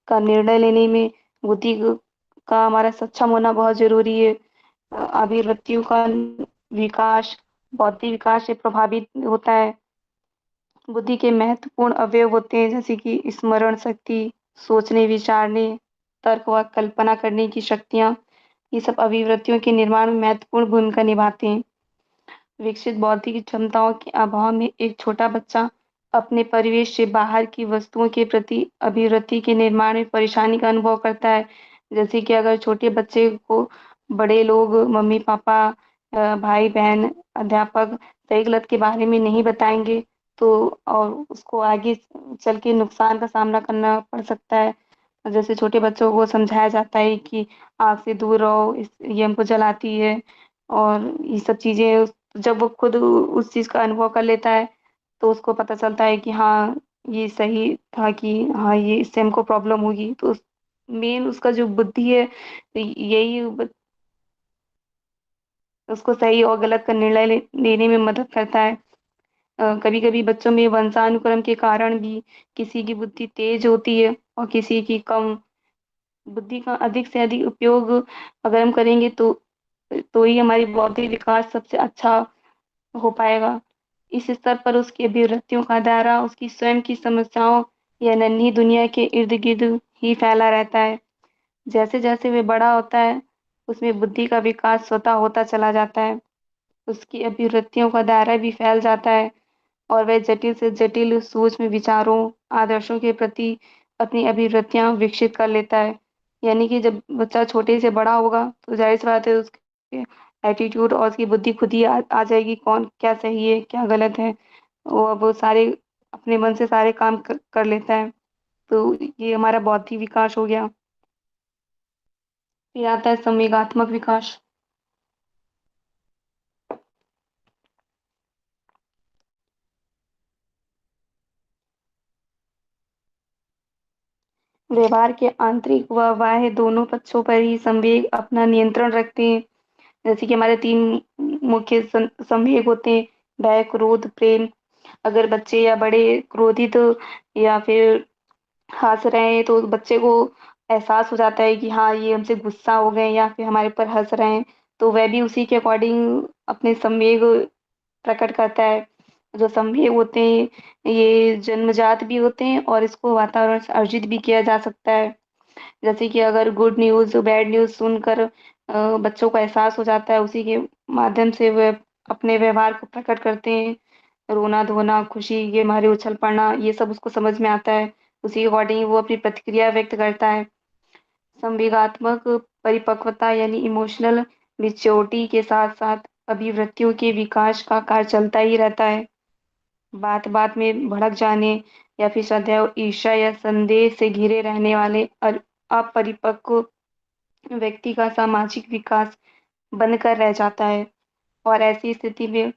का निर्णय लेने में बुद्धि का हमारा सक्षम होना बहुत जरूरी है। अभिव्यक्तियों का विकास बौद्धिक विकास से प्रभावित होता है। बुद्धि के महत्वपूर्ण अवयव होते हैं जैसे कि स्मरण शक्ति, सोचने विचारने, तर्क व कल्पना करने की शक्तियाँ। ये सब अभिव्यक्तियों के निर्माण में महत्वपूर्ण भूमिका निभाते हैं। विकसित बौद्धिक क्षमताओं के अभाव में एक छोटा बच्चा अपने परिवेश से बाहर की वस्तुओं के प्रति अभिवृत्ति के निर्माण में परेशानी का अनुभव करता है। जैसे कि अगर छोटे बच्चे को बड़े लोग मम्मी पापा भाई बहन अध्यापक सही गलत के बारे में नहीं बताएंगे तो और उसको आगे चल के नुकसान का सामना करना पड़ सकता है। जैसे छोटे बच्चों को समझाया जाता है कि आग से दूर रहो, ये हमको जलाती है और ये सब चीजें जब वो खुद उस चीज का अनुभव कर लेता है तो उसको पता चलता है कि हाँ ये सही था कि हाँ ये इससे हमको प्रॉब्लम होगी। तो मेन उसका जो बुद्धि है तो यही उसको सही और गलत का निर्णय लेने में मदद करता है। कभी कभी बच्चों में वंशानुक्रम के कारण भी किसी की बुद्धि तेज होती है और किसी की कम। बुद्धि का अधिक से अधिक उपयोग अगर हम करेंगे तो ही हमारी बौद्धिक विकास सबसे अच्छा हो पाएगा। इस स्तर पर उसकी अभिव्यक्तियों का दायरा उसकी स्वयं की समस्याओं या नन्ही दुनिया के इर्द गिर्द ही फैला रहता है। जैसे जैसे वे बड़ा होता है उसमें बुद्धि का विकास स्वतः होता चला जाता है। उसकी अभिव्यक्तियों का दायरा भी फैल जाता है और वह जटिल से जटिल सूक्ष्म विचारों आदर्शों के प्रति अपनी अभिव्यक्तियां विकसित कर लेता है। यानी कि जब बच्चा छोटे से बड़ा होगा तो जाहिर सी बात है उसके एटीट्यूड और उसकी बुद्धि खुद ही आ जाएगी कौन क्या सही है क्या गलत है। वो सारे अपने मन से सारे काम कर लेता है। तो ये हमारा बौद्धिक विकास हो गया। फिर आता है संवेगात्मक विकास। व्यवहार के आंतरिक व बाह्य दोनों पक्षों पर ही संवेग अपना नियंत्रण रखते हैं। जैसे कि हमारे तीन मुख्य संवेग होते हैं भय क्रोध प्रेम। अगर बच्चे या बड़े क्रोधित या फिर हंस रहे हैं तो बच्चे को एहसास हो जाता है कि हाँ ये हमसे गुस्सा हो गए या फिर हमारे ऊपर हंस रहे हैं। तो वह भी उसी के अकॉर्डिंग अपने संवेग प्रकट करता है। जो संवेग होते हैं ये जन्मजात भी होते हैं और इसको वातावरण से अर्जित भी किया जा सकता है। जैसे कि अगर गुड न्यूज़, बैड न्यूज़ सुनकर बच्चों को एहसास हो जाता है, उसी के माध्यम से वे अपने व्यवहार को प्रकट करते हैं। रोना-धोना, खुशी के मारे उछल पड़ना, ये सब उसको समझ में आता है। उसी के अकॉर्डिंग वो अपनी प्रतिक्रिया व्यक्त करता है। संवेगात्मक परिपक्वता यानी इमोशनल मैच्योरिटी के साथ-साथ अभिव्यक्तियों के विकास का कार्य चलता ही रहता है। बात-बात में भड़क जाने या फिर सदैव ईर्ष्या या संदेह से घिरे रहने वाले अपरिपक्व व्यक्ति का सामाजिक विकास बनकर रह जाता है और ऐसी स्थिति में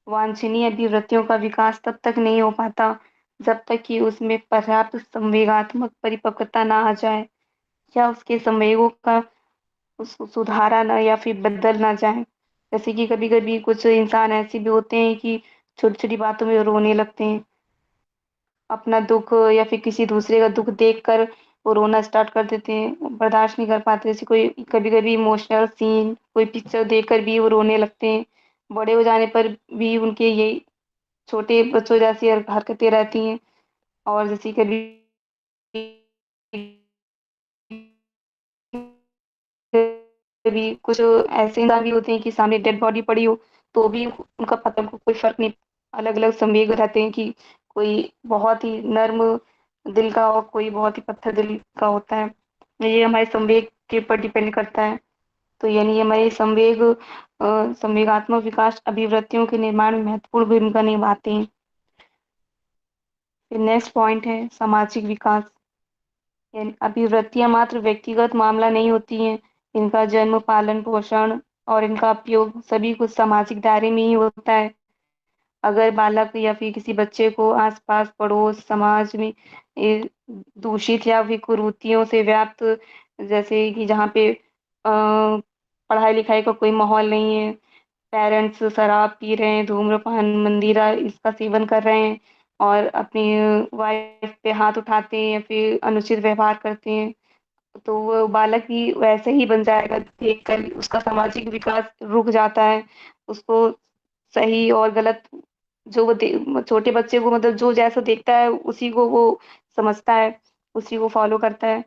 वांछनीय अभिवृत्तियों का विकास तब तक नहीं हो पाता जब तक कि उसमें पर्याप्त संवेगात्मक परिपक्वता ना आ जाए या उसके संवेगों का सुधारा ना या फिर बदल ना जाए। जैसे कि कभी-कभी कुछ इंसान ऐसे भी होते हैं कि छोटी-छोटी बातों में रोने लगते हैं। अपना दुःख या फिर किसी दूसरे का दुःख देखकर वो रोना स्टार्ट कर देते हैं, बर्दाश्त नहीं कर पाते। जैसे कोई कभी-कभी इमोशनल सीन, कोई पिक्चर देखकर भी वो रोने लगते हैं। बड़े हो जाने पर भी उनके यही छोटे बच्चों जैसी हरकतें रहती हैं और जैसे कभी कभी कुछ ऐसे इंसान भी होते हैं कि सामने डेड बॉडी पड़ी हो, तो भी उनका पता उनको कोई फ़र्क नहीं। अलग-अलग संवेग रहते हैं कि कोई बहुत ही नर्म दिल का और कोई बहुत ही पत्थर दिल का होता है। ये हमारे संवेग के ऊपर डिपेंड करता है। तो यानी हमारे संवेगात्मक विकास अभिवृत्तियों के निर्माण में महत्वपूर्ण भूमिका निभाते हैं। फिर नेक्स्ट पॉइंट है सामाजिक विकास। यानी अभिवृत्तियां मात्र व्यक्तिगत मामला नहीं होती हैं। इनका जन्म, पालन पोषण और इनका उपयोग सभी कुछ सामाजिक दायरे में ही होता है। अगर बालक या फिर किसी बच्चे को आस-पास, पड़ोस, समाज में दूषित या फिर कुरीतियों से व्याप्त, जैसे कि जहाँ पे पढ़ाई-लिखाई का कोई माहौल नहीं है, पेरेंट्स शराब पी रहे हैं, धूम्रपान, मंदिरा इसका सेवन कर रहे हैं और अपनी वाइफ पे हाथ उठाते हैं या फिर अनुचित व्यवहार करते हैं, तो वो बालक भी वैसे ही बन जाएगा, देखकर उसका सामाजिक विकास रुक जाता है। उसको सही और गलत जो वो छोटे बच्चे को मतलब जो जैसा देखता है उसी को वो समझता है, उसी को फॉलो करता है।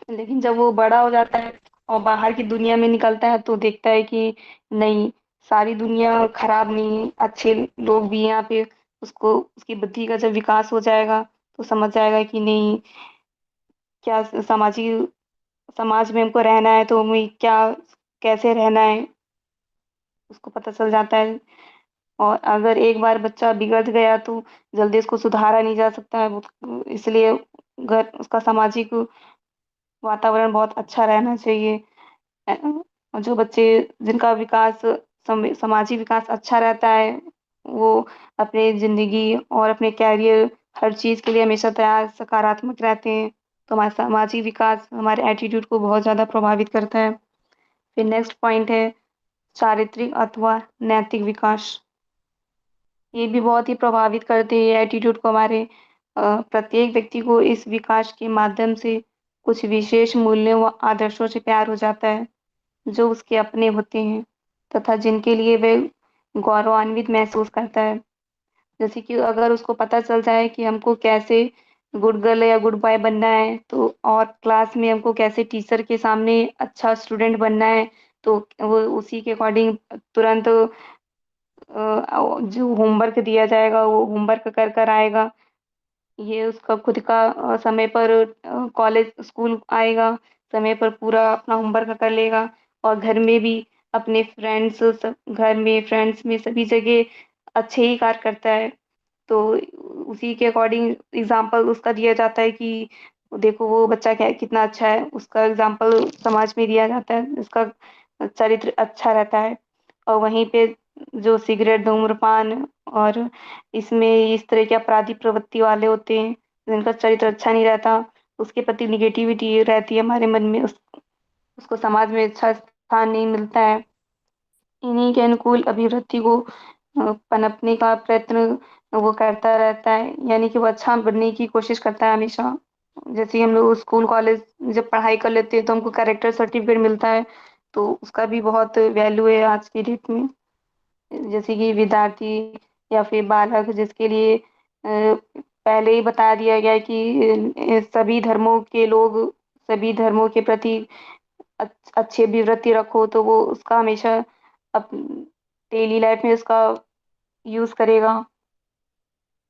लेकिन जब वो बड़ा हो जाता है और बाहर की दुनिया में निकलता है तो देखता है कि नहीं, सारी दुनिया खराब नहीं है, अच्छे लोग भी हैं यहाँ पे। उसको उसकी बुद्धि का जब विकास हो जाएगा तो समझ जाएगा कि नहीं, क्या सामाजिक समाज में हमको रहना है तो हमें क्या कैसे रहना है, उसको पता चल जाता है। और अगर एक बार बच्चा बिगड़ गया तो जल्दी उसको सुधारा नहीं जा सकता है। वो इसलिए घर उसका सामाजिक वातावरण बहुत अच्छा रहना चाहिए। जो बच्चे जिनका विकास सामाजिक विकास अच्छा रहता है, वो अपने ज़िंदगी और अपने करियर हर चीज़ के लिए हमेशा तैयार, सकारात्मक रहते हैं। तो हमारा सामाजिक विकास हमारे एटीट्यूड को बहुत ज़्यादा प्रभावित करता है। फिर नेक्स्ट पॉइंट है चारित्रिक अथवा नैतिक विकास। ये भी बहुत ही प्रभावित करते हैं एटीट्यूड को हमारे। प्रत्येक व्यक्ति को इस विकास के माध्यम से कुछ विशेष मूल्यों व आदर्शों से प्यार हो जाता है, जो उसके अपने होते हैं तथा जिनके लिए वे गौरवान्वित महसूस करता है। जैसे कि अगर उसको पता चल जाए कि हमको कैसे गुड गर्ल या गुड बॉय बनना है, तो और क्लास में हमको कैसे टीचर के सामने अच्छा स्टूडेंट बनना है, तो वो उसी के अकॉर्डिंग तुरंत जो होमवर्क दिया जाएगा वो होमवर्क कर कर आएगा। ये उसका खुद का समय पर कॉलेज स्कूल आएगा, समय पर पूरा अपना होमवर्क कर लेगा और घर में भी अपने फ्रेंड्स घर में फ्रेंड्स में सभी जगह अच्छे ही कार्य करता है। तो उसी के अकॉर्डिंग एग्जाम्पल उसका दिया जाता है कि देखो वो बच्चा क्या कितना अच्छा है, उसका एग्जाम्पल समाज में दिया जाता है, उसका चरित्र अच्छा रहता है। और वहीं पे जो सिगरेट, धूम्रपान और इसमें इस तरह की आपराधिक प्रवृत्ति वाले होते हैं, जिनका चरित्र अच्छा नहीं रहता, उसके प्रति निगेटिविटी रहती है हमारे मन में, उसको समाज में अच्छा स्थान नहीं मिलता है। इन्हीं के अनुकूल अभिवृत्ति को पनपने का प्रयत्न वो करता रहता है, यानी कि वो अच्छा बनने की कोशिश करता है हमेशा। जैसे ही हम लोग स्कूल कॉलेज जब पढ़ाई कर लेते हैं तो हमको कैरेक्टर सर्टिफिकेट मिलता है, तो उसका भी बहुत वैल्यू है आज की डेट में। जैसे कि विद्यार्थी या फिर बालक जिसके लिए पहले ही बता दिया गया है कि सभी धर्मों के लोग सभी धर्मों के प्रति अच्छी अभिवृत्ति रखो, तो वो उसका हमेशा अप डेली लाइफ में उसका यूज करेगा।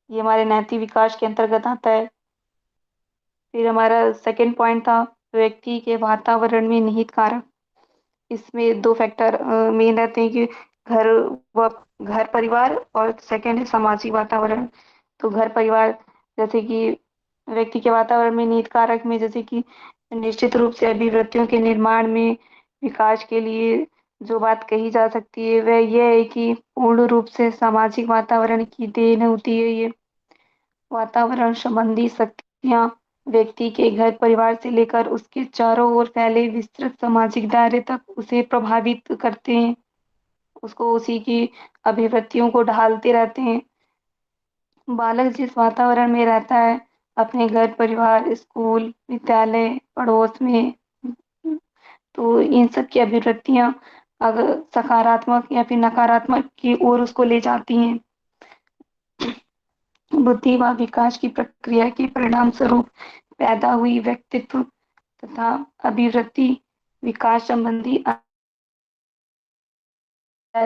ये हमारे नैतिक विकास के अंतर्गत आता है। फिर हमारा सेकंड पॉइंट था व्यक्ति के वातावरण में निहित कारक। इसमें दो फैक्टर मेन रहते हैं कि घर व घर परिवार, और सेकंड है सामाजिक वातावरण। तो घर परिवार, जैसे कि व्यक्ति के वातावरण में निहित कारक में, जैसे कि निश्चित रूप से अभिवृत्तियों के निर्माण में विकास के लिए जो बात कही जा सकती है वह यह है कि पूर्ण रूप से सामाजिक वातावरण की देन होती है। ये वातावरण संबंधी शक्तियाँ व्यक्ति के घर परिवार से लेकर उसके चारों ओर फैले विस्तृत सामाजिक दायरे तक उसे प्रभावित करते हैं, उसको उसी की अभिवृत्तियों को ढालते रहते हैं। बालक जिस वातावरण में रहता है, अपने घर परिवार, स्कूल, विद्यालय, पड़ोस में, तो इन सब की अभिवृत्तियां अगर सकारात्मक या फिर नकारात्मक की ओर उसको ले जाती हैं। बुद्धि व विकास की प्रक्रिया के परिणाम स्वरूप पैदा हुई व्यक्तित्व तथा अभिवृत्ति विकास संबंधी है,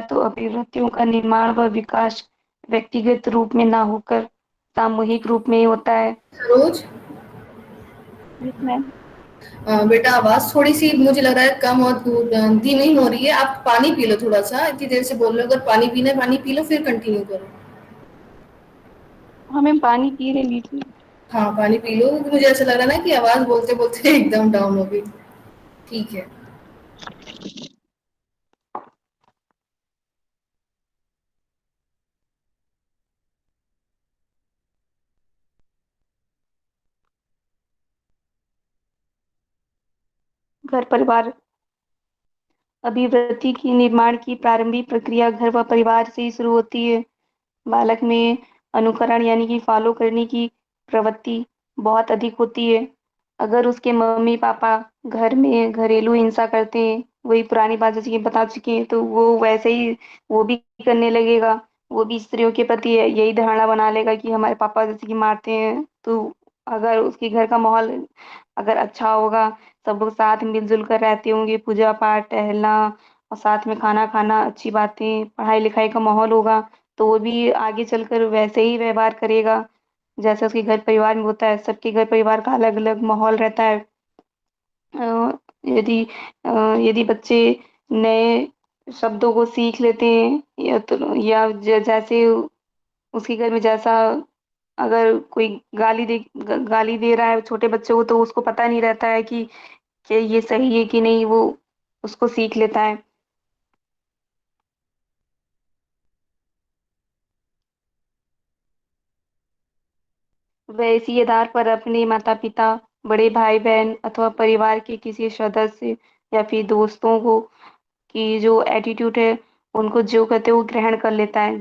तो अभिवृत्तियों का निर्माण व विकास व्यक्तिगत रूप में ना होकर सामूहिक रूप में ही होता है। सरोज, जिसमें बेटा आवाज थोड़ी सी मुझे लग रहा है कम और धीमी हो रही है। आप पानी पी लो थोड़ा सा, इतनी देर से बोल रहे हो। अगर पानी पीना है पानी पी लो, फिर कंटिन्यू करो। हमें पानी पी रहे लीजिए। हाँ, पानी पी लो, क्योंकि मुझे ऐसा लग रहा है ना कि आवाज बोलते बोलते एकदम डाउन हो गई। ठीक है। घर परिवार अभिवृत्ति की निर्माण की प्रारंभिक प्रक्रिया घर व परिवार से ही शुरू होती है। बालक में अनुकरण यानी कि फॉलो करने की प्रवृत्ति बहुत अधिक होती है। अगर उसके मम्मी पापा घर में घरेलू हिंसा करते हैं, वही पुरानी बात जैसे कि बता चुके हैं, तो वो वैसे ही वो भी करने लगेगा। वो भी स्त्रियों के प्रति यही धारणा बना लेगा कि हमारे पापा जैसे कि मारते हैं। तो अगर उसके घर का माहौल अगर अच्छा होगा, सब लोग साथ मिलजुल कर रहते होंगे, पूजा पाठ, टहलना और साथ में खाना खाना, अच्छी बातें, पढ़ाई लिखाई का माहौल होगा, तो वो भी आगे चलकर वैसे ही व्यवहार करेगा जैसे उसके घर परिवार में होता है। सबके घर परिवार का अलग अलग माहौल रहता है। अ, यदि यदि बच्चे नए शब्दों को सीख लेते हैं, जैसे उसके घर में जैसा, अगर कोई गाली दे रहा है छोटे बच्चे को, तो उसको पता नहीं रहता है कि ये सही है कि नहीं, वो उसको सीख लेता है। वह इसी आधार पर अपने माता पिता, बड़े भाई बहन अथवा परिवार के किसी सदस्य या फिर दोस्तों को की जो एटीट्यूड है, उनको जो कहते हैं वो ग्रहण कर लेता है।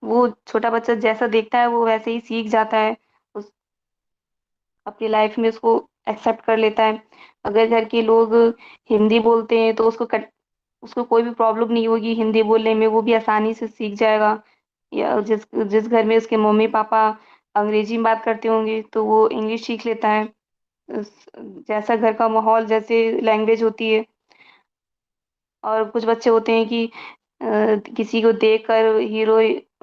वो छोटा बच्चा जैसा देखता है वो वैसे ही सीख जाता है, उस अपनी लाइफ में उसको एक्सेप्ट कर लेता है। अगर घर के लोग हिंदी बोलते हैं तो उसको कोई भी प्रॉब्लम नहीं होगी हिंदी बोलने में, वो भी आसानी से सीख जाएगा। या जिस जिस घर में उसके मम्मी पापा अंग्रेजी में बात करते होंगे तो वो इंग्लिश सीख लेता है। जैसा घर का माहौल, जैसे लैंग्वेज होती है। और कुछ बच्चे होते हैं कि किसी को देखकर हीरो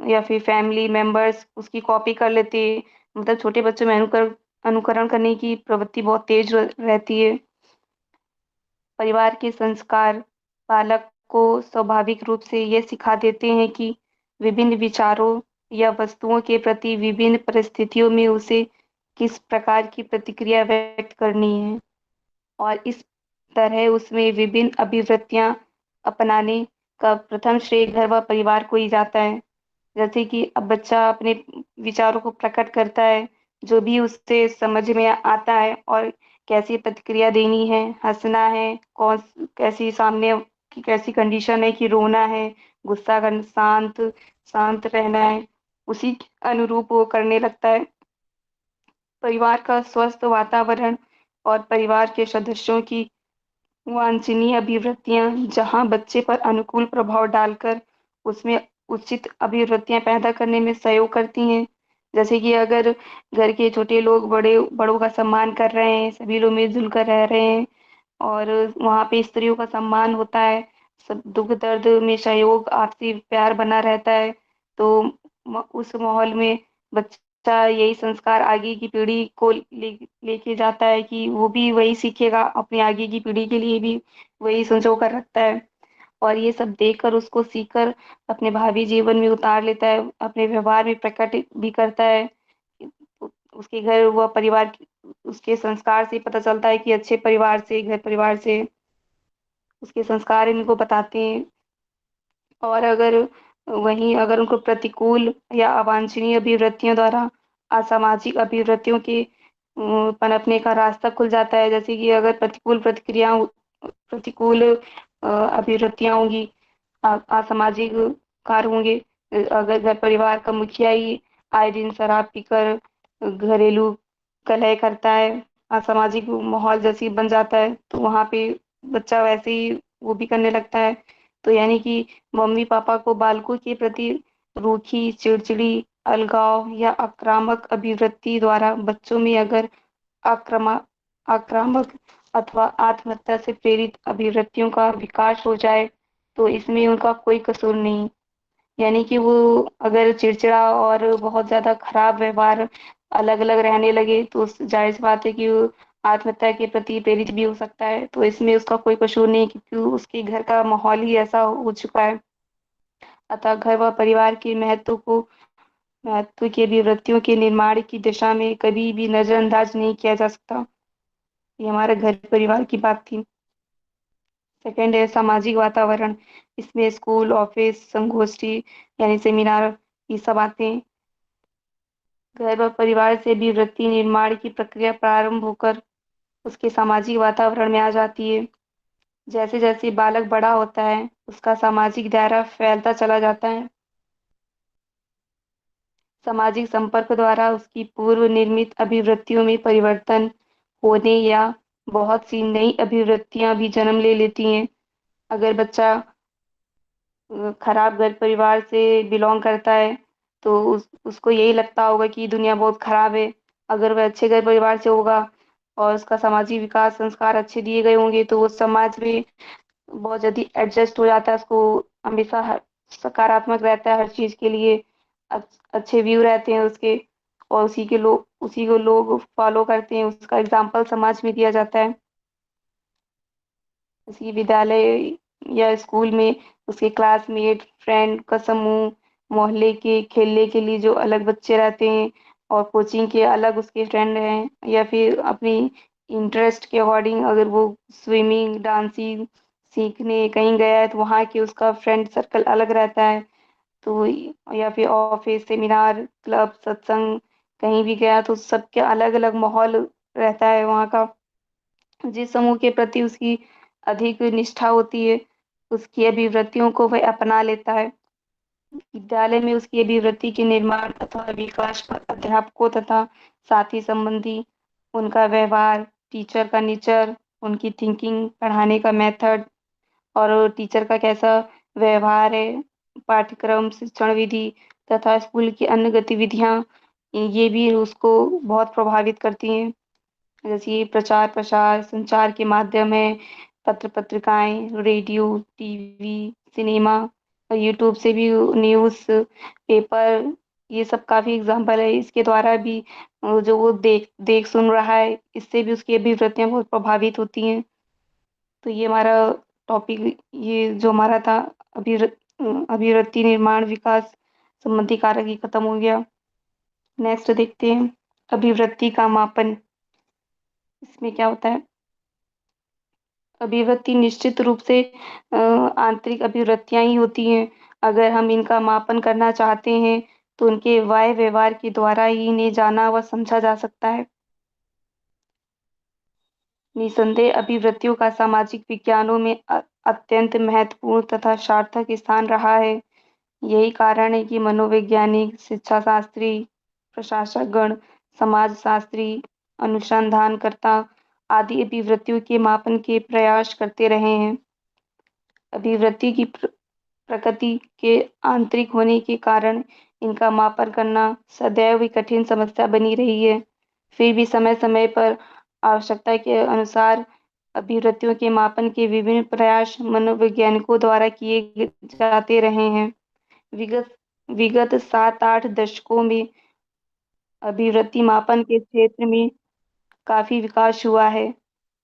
या फिर फैमिली मेंबर्स उसकी कॉपी कर लेते हैं। मतलब छोटे बच्चों में अनुकरण करने की प्रवृत्ति बहुत तेज रहती है। परिवार के संस्कार बालक को स्वाभाविक रूप से ये सिखा देते हैं कि विभिन्न विचारों या वस्तुओं के प्रति विभिन्न परिस्थितियों में उसे किस प्रकार की प्रतिक्रिया व्यक्त करनी है, और इस तरह उसमें विभिन्न अभिवृत्तियां अपनाने का प्रथम श्रेय घर व परिवार को ही जाता है। जैसे कि अब बच्चा अपने विचारों को प्रकट करता है, जो भी उससे समझ में आता है, और कैसी प्रतिक्रिया देनी है, हंसना है, कौन कैसी सामने की कैसी कंडीशन है कि रोना है, गुस्सा करना, शांत शांत रहना है, उसी के अनुरूप वो करने लगता है। परिवार का स्वस्थ वातावरण और परिवार के सदस्यों की वांछनीय अभिवृत्तियां जहां बच्चे पर अनुकूल प्रभाव डालकर उसमें उचित अभिवृत्तियां पैदा करने में सहयोग करती हैं, जैसे कि अगर घर के छोटे लोग बड़ों का सम्मान कर रहे हैं, सभी लोग मिल-जुल कर रह रहे हैं और वहाँ पे स्त्रियों का सम्मान होता है, सब दुःख-दर्द में सहयोग, आपसी प्यार बना रहता है, तो उस माहौल में बच्चा यही संस्कार आगे की पीढ़ी को लेके जाता है कि वो भी वही सीखेगा, अपनी आगे की पीढ़ी के लिए भी वही संजो कर रखता है और ये सब देखकर उसको सीखकर अपने भावी जीवन में उतार लेता है, अपने व्यवहार में प्रकट भी करता है। उसके घर व परिवार उसके संस्कार से पता चलता है कि अच्छे परिवार से, घर परिवार से उसके संस्कार इनको बताते हैं और अगर उनको प्रतिकूल या अवांछनीय अभिवृत्तियों द्वारा असामाजिक अभिवृत्तियों के पनपने का रास्ता खुल जाता है। जैसे कि अगर प्रतिकूल अभिवृत्तियाँ होंगी, असामाजिक कार्य होंगे, अगर घर परिवार का मुखिया ही आए दिन शराब पीकर घरेलू कलह करता है, असामाजिक माहौल जैसे ही बन जाता है, तो वहाँ पे बच्चा वैसे ही वो भी करने लगता है। तो यानी कि मम्मी-पापा को बालकों के प्रति रूखी, चिड़चिड़ी, अलगाव या आक्रामक अभिवृत्ति द्वारा बच्चों में अगर आक्रमा आक्रामक अथवा आत्महत्या से प्रेरित अभिवृत्तियों का विकास हो जाए, तो इसमें उनका कोई कसूर नहीं। यानी कि वो अगर चिड़चिड़ा और बहुत ज़्यादा खराब व्यवहार अलग-अलग रहने लगे, तो ज़ाहिर-सी बात है कि वो आत्महत्या के प्रति प्रेरित भी हो सकता है। तो इसमें उसका कोई कसूर नहीं क्योंकि उसके घर का माहौल ही ऐसा हो चुका है। अतः घर व परिवार के महत्व की अभिवृत्तियों के निर्माण की दिशा में कभी भी नज़रअंदाज नहीं किया जा सकता। ये हमारे घर परिवार की बात थी। सेकंड है सामाजिक वातावरण। इसमें स्कूल, ऑफिस, संगोष्ठी यानी सेमिनार ये सब आते हैं। घर व परिवार से भी वृत्ति निर्माण की प्रक्रिया प्रारंभ होकर उसके सामाजिक वातावरण में आ जाती है। जैसे-जैसे बालक बड़ा होता है, उसका सामाजिक दायरा फैलता चला जाता है। सामाजिक संपर्क द्वारा उसकी पूर्व निर्मित अभिवृत्तियों में परिवर्तन होने या बहुत सी नई अभिवृत्तियां भी जन्म ले लेती हैं। अगर बच्चा खराब घर परिवार से बिलोंग करता है तो उसको यही लगता होगा कि दुनिया बहुत खराब है। अगर वह अच्छे घर परिवार से होगा और उसका सामाजिक विकास संस्कार अच्छे दिए गए होंगे तो वो समाज में बहुत जल्दी एडजस्ट हो जाता है। उसको हमेशा सकारात्मक रहता है हर चीज के लिए। अच्छे व्यू रहते हैं उसके और उसी को लोग फॉलो करते हैं। उसका एग्जाम्पल समाज में दिया जाता है। किसी विद्यालय या स्कूल में उसके क्लासमेट, फ्रेंड का समूह, मोहल्ले के खेलने के लिए जो अलग बच्चे रहते हैं और कोचिंग के अलग उसके फ्रेंड हैं या फिर अपनी इंटरेस्ट के अकॉर्डिंग अगर वो स्विमिंग, डांसिंग सीखने कहीं गया है तो वहाँ के उसका फ्रेंड सर्कल अलग रहता है। तो या फिर ऑफिस, सेमिनार, क्लब, सत्संग कहीं भी गया तो सबके अलग-अलग माहौल रहता है वहाँ का। जिस समूह के प्रति उसकी अधिक निष्ठा होती है, उसकी अभिवृत्तियों को वह अपना लेता है। विद्यालय में उसकी अभिवृत्ति के निर्माण तथा विकास पर अध्यापकों तथा साथी संबंधी, उनका व्यवहार, टीचर का नेचर, उनकी थिंकिंग, पढ़ाने का मेथड और टीचर का कैसा व्यवहार है, पाठ्यक्रम, शिक्षण विधि तथा स्कूल की अन्य गतिविधियाँ, ये भी उसको बहुत प्रभावित करती हैं। जैसे प्रचार-प्रसार, संचार के माध्यम है, पत्र-पत्रिकाएँ, रेडियो, टीवी, सिनेमा और यूट्यूब से भी न्यूज़, पेपर ये सब काफ़ी एग्ज़ाम्पल है। इसके द्वारा भी जो वो देख देख सुन रहा है, इससे भी उसकी अभिवृत्तियाँ बहुत प्रभावित होती हैं। तो ये हमारा टॉपिक ये जो हमारा था अभिवृत्ति निर्माण विकास संबंधी कारक ये खत्म हो गया। नेक्स्ट देखते हैं अभिवृत्ति का मापन। इसमें क्या होता है? अभिव्यक्ति निश्चित रूप से आंतरिक अभिव्यक्तियाँ ही होती हैं। अगर हम इनका मापन करना चाहते हैं, तो उनके वाह्य व्यवहार के द्वारा ही इन्हें जाना व समझा जा सकता है। निसंदेह अभिवृत्तियों का सामाजिक विज्ञानों में अत्यंत महत्वपूर्ण तथा सार्थक स्थान रहा है। यही कारण है कि मनोवैज्ञानिक, शिक्षाशास्त्री, प्रशासकगण, समाजशास्त्री, अनुसंधानकर्ता आदि अभिवृत्तियों के मापन के प्रयास करते रहे हैं। अभिवृत्ति की प्रकृति के आंतरिक होने के कारण इनका मापन करना सदैव ही कठिन समस्या बनी रही है। फिर भी समय-समय पर आवश्यकता के अनुसार अभिवृत्तियों के मापन के विभिन्न प्रयास मनोवैज्ञानिकों द्वारा किए जाते रहे हैं। विगत विगत 7-8 दशकों में अभिवृत्ति मापन के क्षेत्र में काफी विकास हुआ है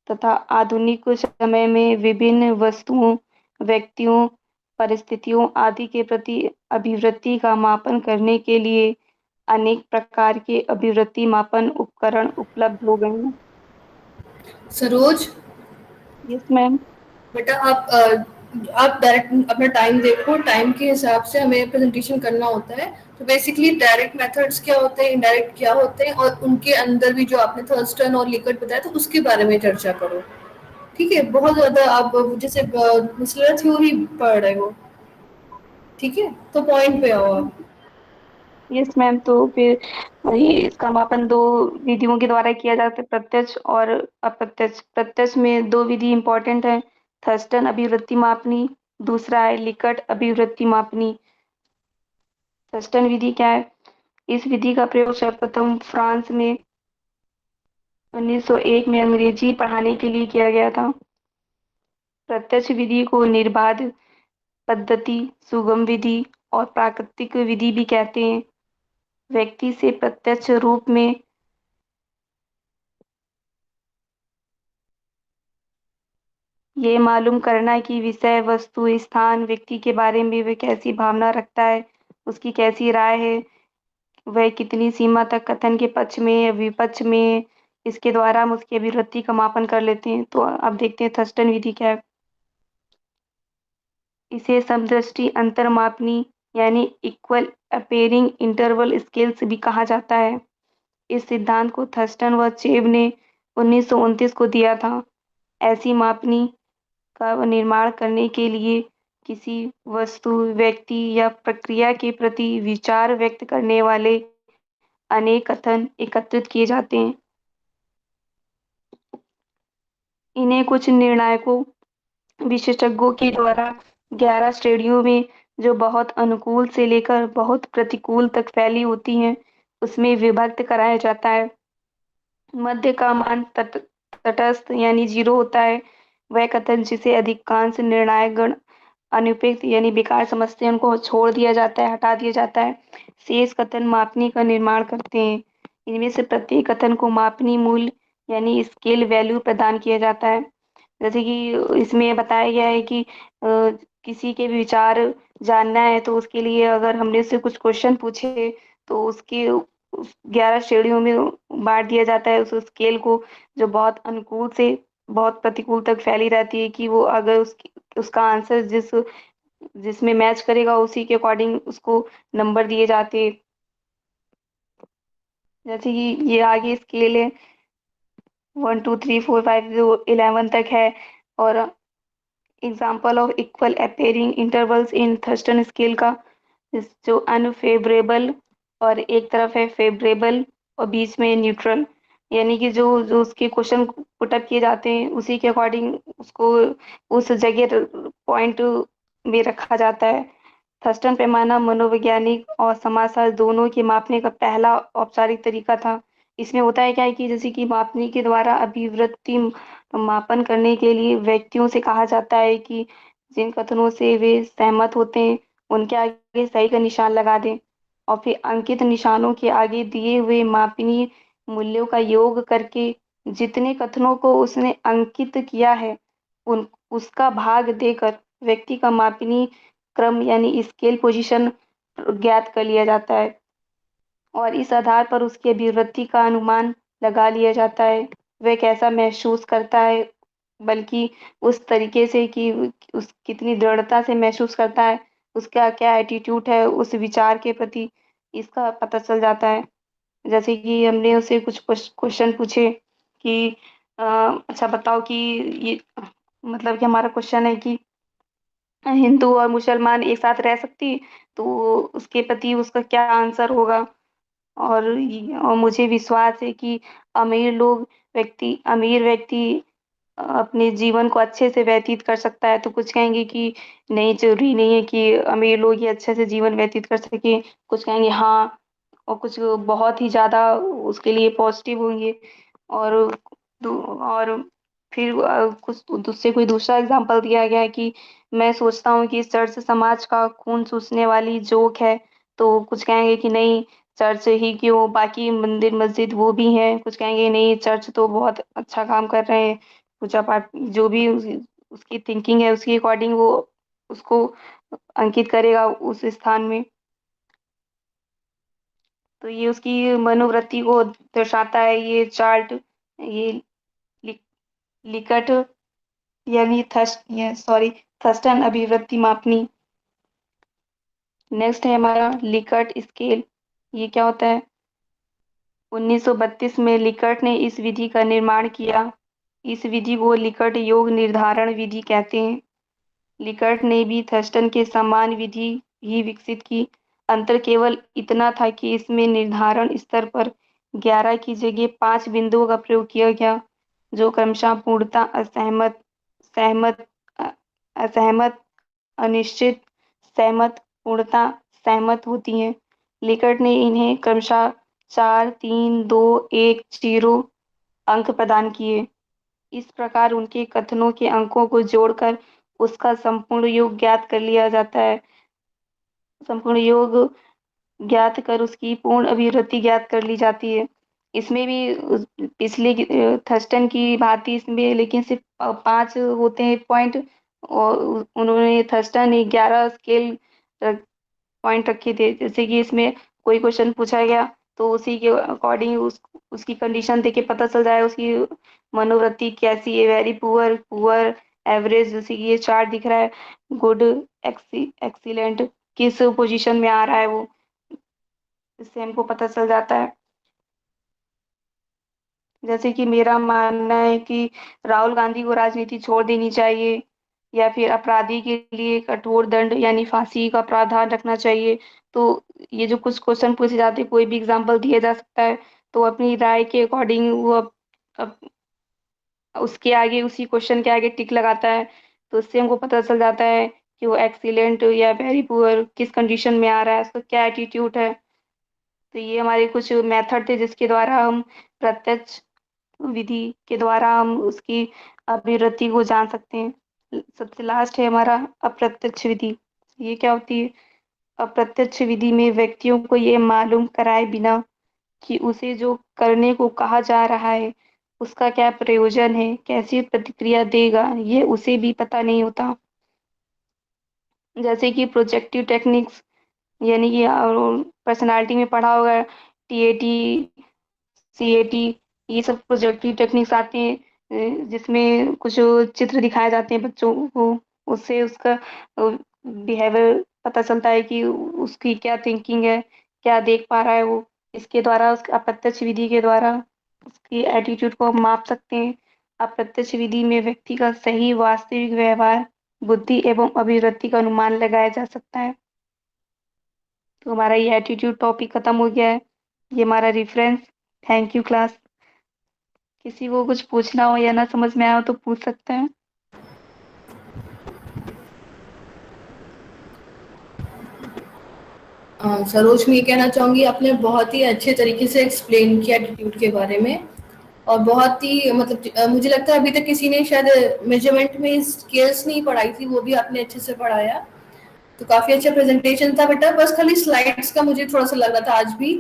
तथा आधुनिक समय में विभिन्न वस्तुओं, व्यक्तियों, परिस्थितियों आदि के प्रति अभिवृत्ति का मापन करने के लिए अनेक प्रकार के अभिवृत्ति मापन उपकरण उपलब्ध हो गए हैं। Saroj, yes ma'am. बेटा आप डायरेक्ट अपना टाइम देखो, टाइम के हिसाब से हमें प्रेजेंटेशन करना होता है। तो बेसिकली डायरेक्ट मेथड्स क्या होते हैं, इनडायरेक्ट क्या होते हैं, और उनके अंदर भी जो आपने थर्स्टन और लिकर्ट बताया तो उसके बारे में चर्चा करो। ठीक है, बहुत ज्यादा आप जैसे मसलर थ्योरी पढ़ रहे हो, ठीक है, तो पॉइंट पे आओ आप। यस मैम, तो फिर वही इसका मापन दो विधियों के द्वारा किया जाता है, प्रत्यक्ष और अप्रत्यक्ष। प्रत्यक्ष में दो विधि इंपॉर्टेंट है, थर्स्टन अभिवृत्ति मापनी, दूसरा है लिकर्ट अभिवृत्ति मापनी। थर्स्टन विधि क्या है? इस विधि का प्रयोग सर्वप्रथम फ्रांस में 1901 में अंग्रेजी पढ़ाने के लिए किया गया था। प्रत्यक्ष विधि को निर्बाध पद्धति, सुगम विधि और प्राकृतिक विधि भी कहते हैं। व्यक्ति से प्रत्यक्ष रूप में ये मालूम करना कि विषय, वस्तु, स्थान, व्यक्ति के बारे में वह कैसी भावना रखता है, उसकी कैसी राय है, वह कितनी सीमा तक कथन के पक्ष में या विपक्ष में है, इसके द्वारा हम उसकी अभिवृत्ति का मापन कर लेते हैं। तो अब देखते हैं थर्स्टन विधि क्या है। इसे समदृष्टि अंतर्मापनी यानी इक्वल अपेयरिंग इंटरवल स्केल्स भी कहा जाता है। इस सिद्धांत को थर्स्टन व चेब ने 1929 को दिया था। ऐसी मापनी का निर्माण करने के लिए किसी वस्तु, व्यक्ति या प्रक्रिया के प्रति विचार व्यक्त करने वाले अनेक कथन एकत्रित किए जाते हैं। इन्हें कुछ निर्णायकों विशेषज्ञों के द्वारा 11 श्रेणियों में, जो बहुत अनुकूल से लेकर बहुत प्रतिकूल तक फैली होती हैं, उसमें विभक्त कराया जाता है। मध्य का मान तटस्थ यानी 0 होता है। वह कथन जिसे अधिकांश निर्णायक गण अनुपयुक्त यानी बेकार समझते हैं, उनको छोड़ दिया जाता है, हटा दिया जाता है। शेष कथन मापनी का निर्माण करते हैं। इनमें से प्रत्येक कथन को मापनी मूल्य यानी स्केल वैल्यू प्रदान किया जाता है। जैसे कि इसमें बताया गया है कि किसी के भी विचार जानना है तो उसके लिए अगर हमने उससे कुछ क्वेश्चन पूछे तो उसके 11 श्रेणियों में बांट दिया जाता है उस स्केल को, जो बहुत अनुकूल से बहुत प्रतिकूल तक फैली रहती है कि वो अगर उसका आंसर जिसमें मैच करेगा उसी के अकॉर्डिंग उसको नंबर दिए जाते हैं। जैसे कि ये आगे स्केल है 1 2 3 4 5 जो 11 तक है। और example of equal appearing intervals in Thurston scale का जो अनफेवरेबल और एक तरफ है फेवरेबल और बीच में न्यूट्रल, यानी कि जो जो उसके क्वेश्चन पुटअप किए जाते हैं उसी के अकॉर्डिंग उसको उस जगह पॉइंट में रखा जाता है। थर्स्टन पैमाना मनोवैज्ञानिक और समाजशास्त्र दोनों के मापने का पहला औपचारिक तरीका था। इसमें होता है क्या है कि जैसे कि मापने के द्वारा अभिवृत्ति मापन करने के लिए व्यक्तियों से कहा जाता है कि जिन कथनों से वे सहमत होते हैं उनके आगे सही का निशान लगा दें और फिर अंकित निशानों के आगे दिए हुए मापनीय मूल्यों का योग करके जितने कथनों को उसने अंकित किया है उन उसका भाग देकर व्यक्ति का मापनीय क्रम यानी स्केल पोजीशन ज्ञात कर लिया जाता है और इस आधार पर उसकी अभिवृत्ति का अनुमान लगा लिया जाता है। वह कैसा महसूस करता है, बल्कि उस तरीके से कि उस कितनी दृढ़ता से महसूस करता है, उसका क्या एटीट्यूड है उस विचार के प्रति, इसका पता चल जाता है। जैसे कि हमने उससे कुछ क्वेश्चन पूछे कि अच्छा बताओ कि ये मतलब कि हमारा क्वेश्चन है कि हिंदू और मुसलमान एक साथ रह सकती, तो उसके प्रति उसका क्या आंसर होगा। और मुझे विश्वास है कि अमीर व्यक्ति अपने जीवन को अच्छे से व्यतीत कर सकता है, तो कुछ कहेंगे कि नहीं, ज़रूरी नहीं है कि अमीर लोग ही अच्छे से जीवन व्यतीत कर सकें। कुछ कहेंगे हाँ, और कुछ बहुत ही ज़्यादा उसके लिए पॉज़िटिव होंगे। और और फिर कुछ उससे कोई दूसरा एग्ज़ाम्पल दिया गया है कि मैं सोचता हूँ कि चर्च समाज का खून चूसने वाली जोक है, तो कुछ कहेंगे कि नहीं, चर्च ही क्यों, बाकी मंदिर मस्जिद वो भी हैं। कुछ कहेंगे नहीं, चर्च तो बहुत अच्छा काम कर रहे हैं, पूजा पाठ जो भी उसकी थिंकिंग है उसके अकॉर्डिंग वो उसको अंकित करेगा उस स्थान में। तो ये उसकी मनोवृत्ति को दर्शाता है ये चार्ट, ये लि, लिकट यानी थस्ट ये सॉरी थर्स्टन अभिवृत्ति मापनी। नेक्स्ट है हमारा लिकर्ट स्केल। ये क्या होता है? 1932 में लिकर्ट ने इस विधि का निर्माण किया। इस विधि को लिकर्ट योग निर्धारण विधि कहते हैं। लिकर्ट ने भी थर्स्टन के समान विधि ही विकसित की। अंतर केवल इतना था कि इसमें निर्धारण स्तर पर 11 की जगह 5 बिंदुओं का प्रयोग किया गया, जो क्रमशः पूर्णता, असहमत, सहमत, असहमत, अनिश्चित, सहमत, पूर्णता, सहमत होती हैं। लिकर्ट ने इन्हें क्रमशः 4, 3, 2, 1, 0 अंक प्रदान किए। इस प्रकार उनके कथनों के अंकों को जोड़कर उसका संपूर्ण योग ज्ञात कर लिया जाता है। संपूर्ण योग ज्ञात कर उसकी पूर्ण अभिवृत्ति ज्ञात कर ली जाती है। इसमें भी पिछले थर्स्टन की भांति इसमें लेकिन सिर्फ 5 होते हैं पॉइंट, और उन्होंने थर्स्टन ने 11 स्केल पॉइंट रखे थे। जैसे कि इसमें कोई क्वेश्चन पूछा गया तो उसी के अकॉर्डिंग उसकी कंडीशन देख के पता चल जाए उसकी मनोवृत्ति कैसी है, वेरी पुअर, पुअर, एवरेज। जैसे कि ये चार्ट दिख रहा है, गुड, एक्सीलेंट, किस पोजीशन में आ रहा है वो, इससे हमको पता चल जाता है। जैसे कि मेरा मानना है कि राहुल गांधी को राजनीति छोड़ देनी चाहिए, या फिर अपराधी के लिए कठोर दंड यानी फांसी का प्रावधान रखना चाहिए। तो ये जो कुछ क्वेश्चन पूछे जाते हैं, कोई भी एग्जाम्पल दिया जा सकता है, तो अपनी राय के अकॉर्डिंग वो अप, उसके आगे, उसी क्वेश्चन के आगे टिक लगाता है। तो उससे हमको पता चल जाता है कि वो एक्सीलेंट या वेरी पुअर किस कंडीशन में आ रहा है, उसका क्या एटीट्यूड है। तो ये हमारे कुछ मेथड थे जिसके द्वारा हम प्रत्यक्ष विधि के द्वारा हम उसकी अभिवृत्ति को जान सकते हैं। सबसे लास्ट है हमारा अप्रत्यक्ष विधि। ये क्या होती है? अप्रत्यक्ष विधि में व्यक्तियों को ये मालूम कराए बिना कि उसे जो करने को कहा जा रहा है उसका क्या प्रयोजन है, कैसी प्रतिक्रिया देगा, ये उसे भी पता नहीं होता। जैसे कि प्रोजेक्टिव टेक्निक्स, यानी कि पर्सनालिटी में पढ़ा होगा, टीएटी, सीएटी, ये सब प्रोजेक्टिव टेक्निक्स आते हैं, जिसमें कुछ चित्र दिखाए जाते हैं बच्चों को। उससे उसका बिहेवियर पता चलता है कि उसकी क्या थिंकिंग है, क्या देख पा रहा है वो। इसके द्वारा, उसके अप्रत्यक्ष विधि के द्वारा उसकी एटीट्यूड को हम माप सकते हैं। अप्रत्यक्ष विधि में व्यक्ति का सही वास्तविक व्यवहार, बुद्धि एवं अभिवृत्ति का अनुमान लगाया जा सकता है। तो हमारा ये एटीट्यूड टॉपिक खत्म हो गया है। ये हमारा रेफरेंस। Thank you class. किसी को कुछ पूछना हो या ना समझ में आया हो तो पूछ सकते हैं। सरोज, मैं ये कहना चाहूँगी, आपने बहुत ही अच्छे तरीके से एक्सप्लेन किया एटीट्यूड के बारे में, और बहुत ही मतलब मुझे लगता है अभी तक किसी ने शायद मेजरमेंट में स्केल्स नहीं पढ़ाई थी, वो भी आपने अच्छे से पढ़ाया। तो काफी अच्छा प्रेजेंटेशन था बेटा। बस खाली स्लाइड्स का मुझे थोड़ा सा लग रहा था आज भी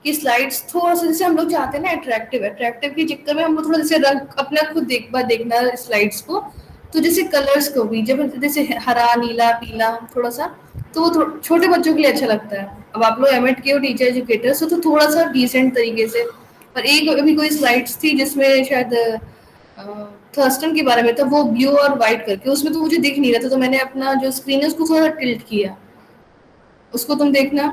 कि स्लाइड्स थोड़ा सा, जैसे हम लोग चाहते हैं ना अट्रैक्टिव, अट्रैक्टिव के चक्कर में हम लोग थोड़ा जैसे रंग अपना खुद देखना स्लाइड्स को, तो जैसे कलर्स को भी जब जैसे हरा, नीला, पीला थोड़ा सा, तो वो छोटे बच्चों के लिए अच्छा लगता है। अब आप लोग एमएड के हो, टीचर एजुकेटर्स हो, तो थोड़ा सा डिसेंट तरीके से। पर एक अभी कोई स्लाइड्स थी जिसमें शायद थर्स्टन के बारे में था, वो ब्लू और व्हाइट करके, उसमें तो मुझे दिख नहीं रहा था, तो मैंने अपना जो स्क्रीन है उसको थोड़ा टिल्ट किया, उसको तुम देखना।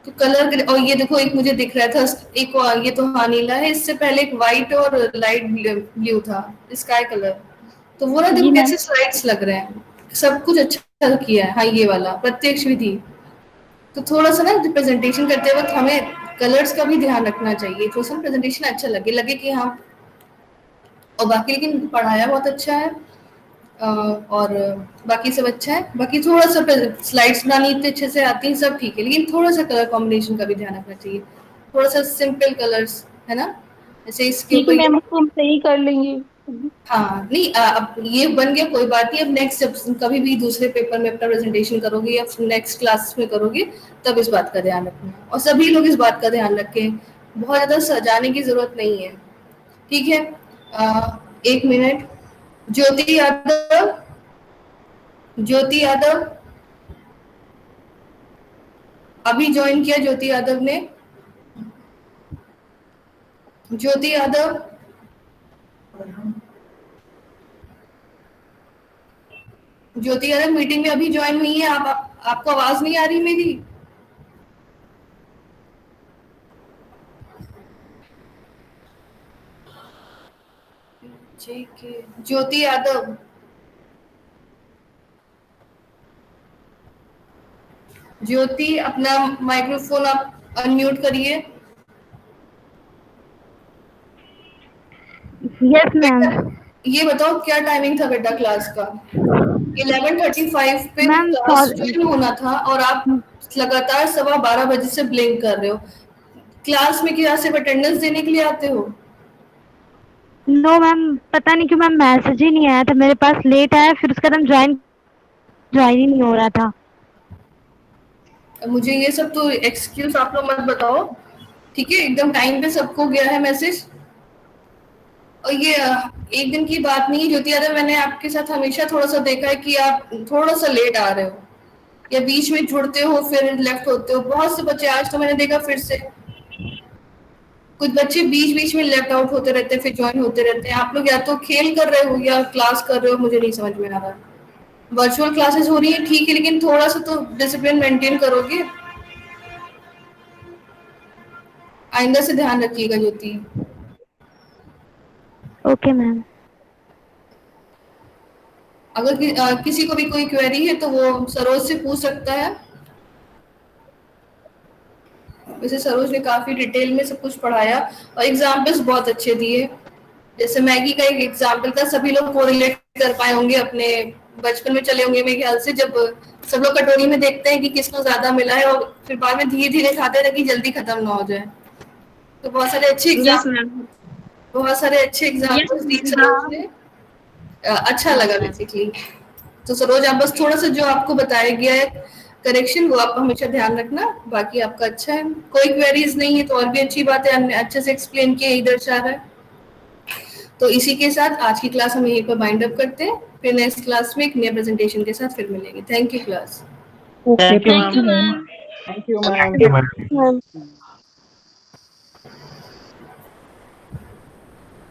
तो कलर, और ये देखो एक मुझे दिख रहा था, एक और ये तो हाँ नीला है, इससे पहले एक व्हाइट और लाइट ब्लू था, स्काई कलर। तो वो ना देखो जी मैम। कैसे स्लाइड्स लग रहे हैं, सब कुछ अच्छा किया है। हाँ, ये वाला प्रत्यक्ष विधि। तो थोड़ा सा ना प्रेजेंटेशन करते वक्त हमें कलर्स का भी ध्यान रखना चाहिए, तो सब प्रेजेंटेशन अच्छा लगे लगे कि हाँ। और बाकी लेकिन पढ़ाया बहुत अच्छा है, और बाकी सब अच्छा है। बाकी थोड़ा सा स्लाइड्स बनानी इतने अच्छे से आती हैं, सब ठीक है, लेकिन थोड़ा सा कलर कॉम्बिनेशन का भी ध्यान रखना चाहिए, थोड़ा सा सिंपल कलर्स, है ना, जैसे इसके ठीक है ऊपर। मैम, उसको हम सही कर लेंगे। हाँ नहीं, अब ये बन गया, कोई बात नहीं। अब नेक्स्ट जब कभी भी दूसरे पेपर में अपना प्रेजेंटेशन करोगे या नेक्स्ट क्लास में करोगे, तब इस बात का ध्यान रखना, और सभी लोग इस बात का ध्यान रखें, बहुत ज़्यादा सजाने की ज़रूरत नहीं है, ठीक है। 1 मिनट। ज्योति यादव, ज्योति यादव, अभी ज्वाइन किया ज्योति यादव ने। ज्योति यादव, ज्योति यादव मीटिंग में अभी ज्वाइन हुई है, आपको आवाज नहीं आ रही मेरी? ठीक है, ज्योति यादव, ज्योति अपना माइक्रोफोन आप अनम्यूट करिए। Yes ma'am. ये बताओ क्या टाइमिंग था बेटा क्लास का? 11:35 पे मैम क्लास ज्वाइन होना था, और आप लगातार 12:15 से ब्लिंक कर रहे हो। क्लास में क्या सिर्फ अटेंडेंस देने के लिए आते हो? नो मैम, पता नहीं क्यों मैम मैसेज ही नहीं आया था मेरे पास, लेट आया, फिर उसका एकदम ज्वाइन ही नहीं हो रहा था। मुझे ये सब तो एक्सक्यूज आप लोग मत बताओ, ठीक है, एकदम टाइम पे सबको गया है मैसेज। और ये एक दिन की बात नहीं है ज्योति यादव, मैंने आपके साथ हमेशा थोड़ा सा देखा है कि आप थोड़ा सा लेट आ रहे हो, या बीच में जुड़ते हो फिर लेफ्ट होते हो। बहुत से बच्चे, आज तो मैंने देखा फिर से कुछ बच्चे बीच बीच में लेफ्ट आउट होते रहते हैं, फिर ज्वाइन होते रहते हैं। आप लोग या तो खेल कर रहे हो या क्लास कर रहे हो, मुझे नहीं समझ में आ रहा। वर्चुअल क्लासेस हो रही है ठीक है, लेकिन थोड़ा सा तो डिसिप्लिन मेंटेन करोगे। आइंदा से ध्यान रखिएगा ज्योति। Okay ma'am. अगर किसी को भी कोई क्वेरी है तो वो सरोज से पूछ सकता है। वैसे सरोज ने काफी डिटेल में सब कुछ पढ़ाया और एग्जाम्पल्स बहुत अच्छे दिए। जैसे मैगी का एक एग्जाम्पल था, सभी लोग कोरिलेट कर पाए होंगे, अपने बचपन में चले होंगे मेरे ख्याल से, जब सब लोग कटोरी में देखते हैं कि किसको ज्यादा मिला है, और फिर बाद में धीरे धीरे खाते रहे कि जल्दी खत्म ना हो जाए। तो बहुत सारे अच्छे यस एग्जाम, मैम। बहुत सारे अच्छे यस एग्जाम्पल्स दिए मैम। सरोज ने। अच्छा लगा बेसिकली। तो सरोज आप बस थोड़ा सा जो आपको बताया गया है करेक्शन, वो आप हमेशा ध्यान रखना, बाकी आपका अच्छा है। कोई क्वेरीज नहीं है तो और भी अच्छी बात है, हमने अच्छे से एक्सप्लेन किया, इधर दर्शा रहा है। तो इसी के साथ आज की क्लास हम यहीं पर बाइंड अप करते हैं, फिर नेक्स्ट क्लास में एक नए प्रेजेंटेशन के साथ फिर मिलेंगे। Thank you class. Okay, thank you ma'am. thank you, ma'am. Thank you, ma'am. Ma'am.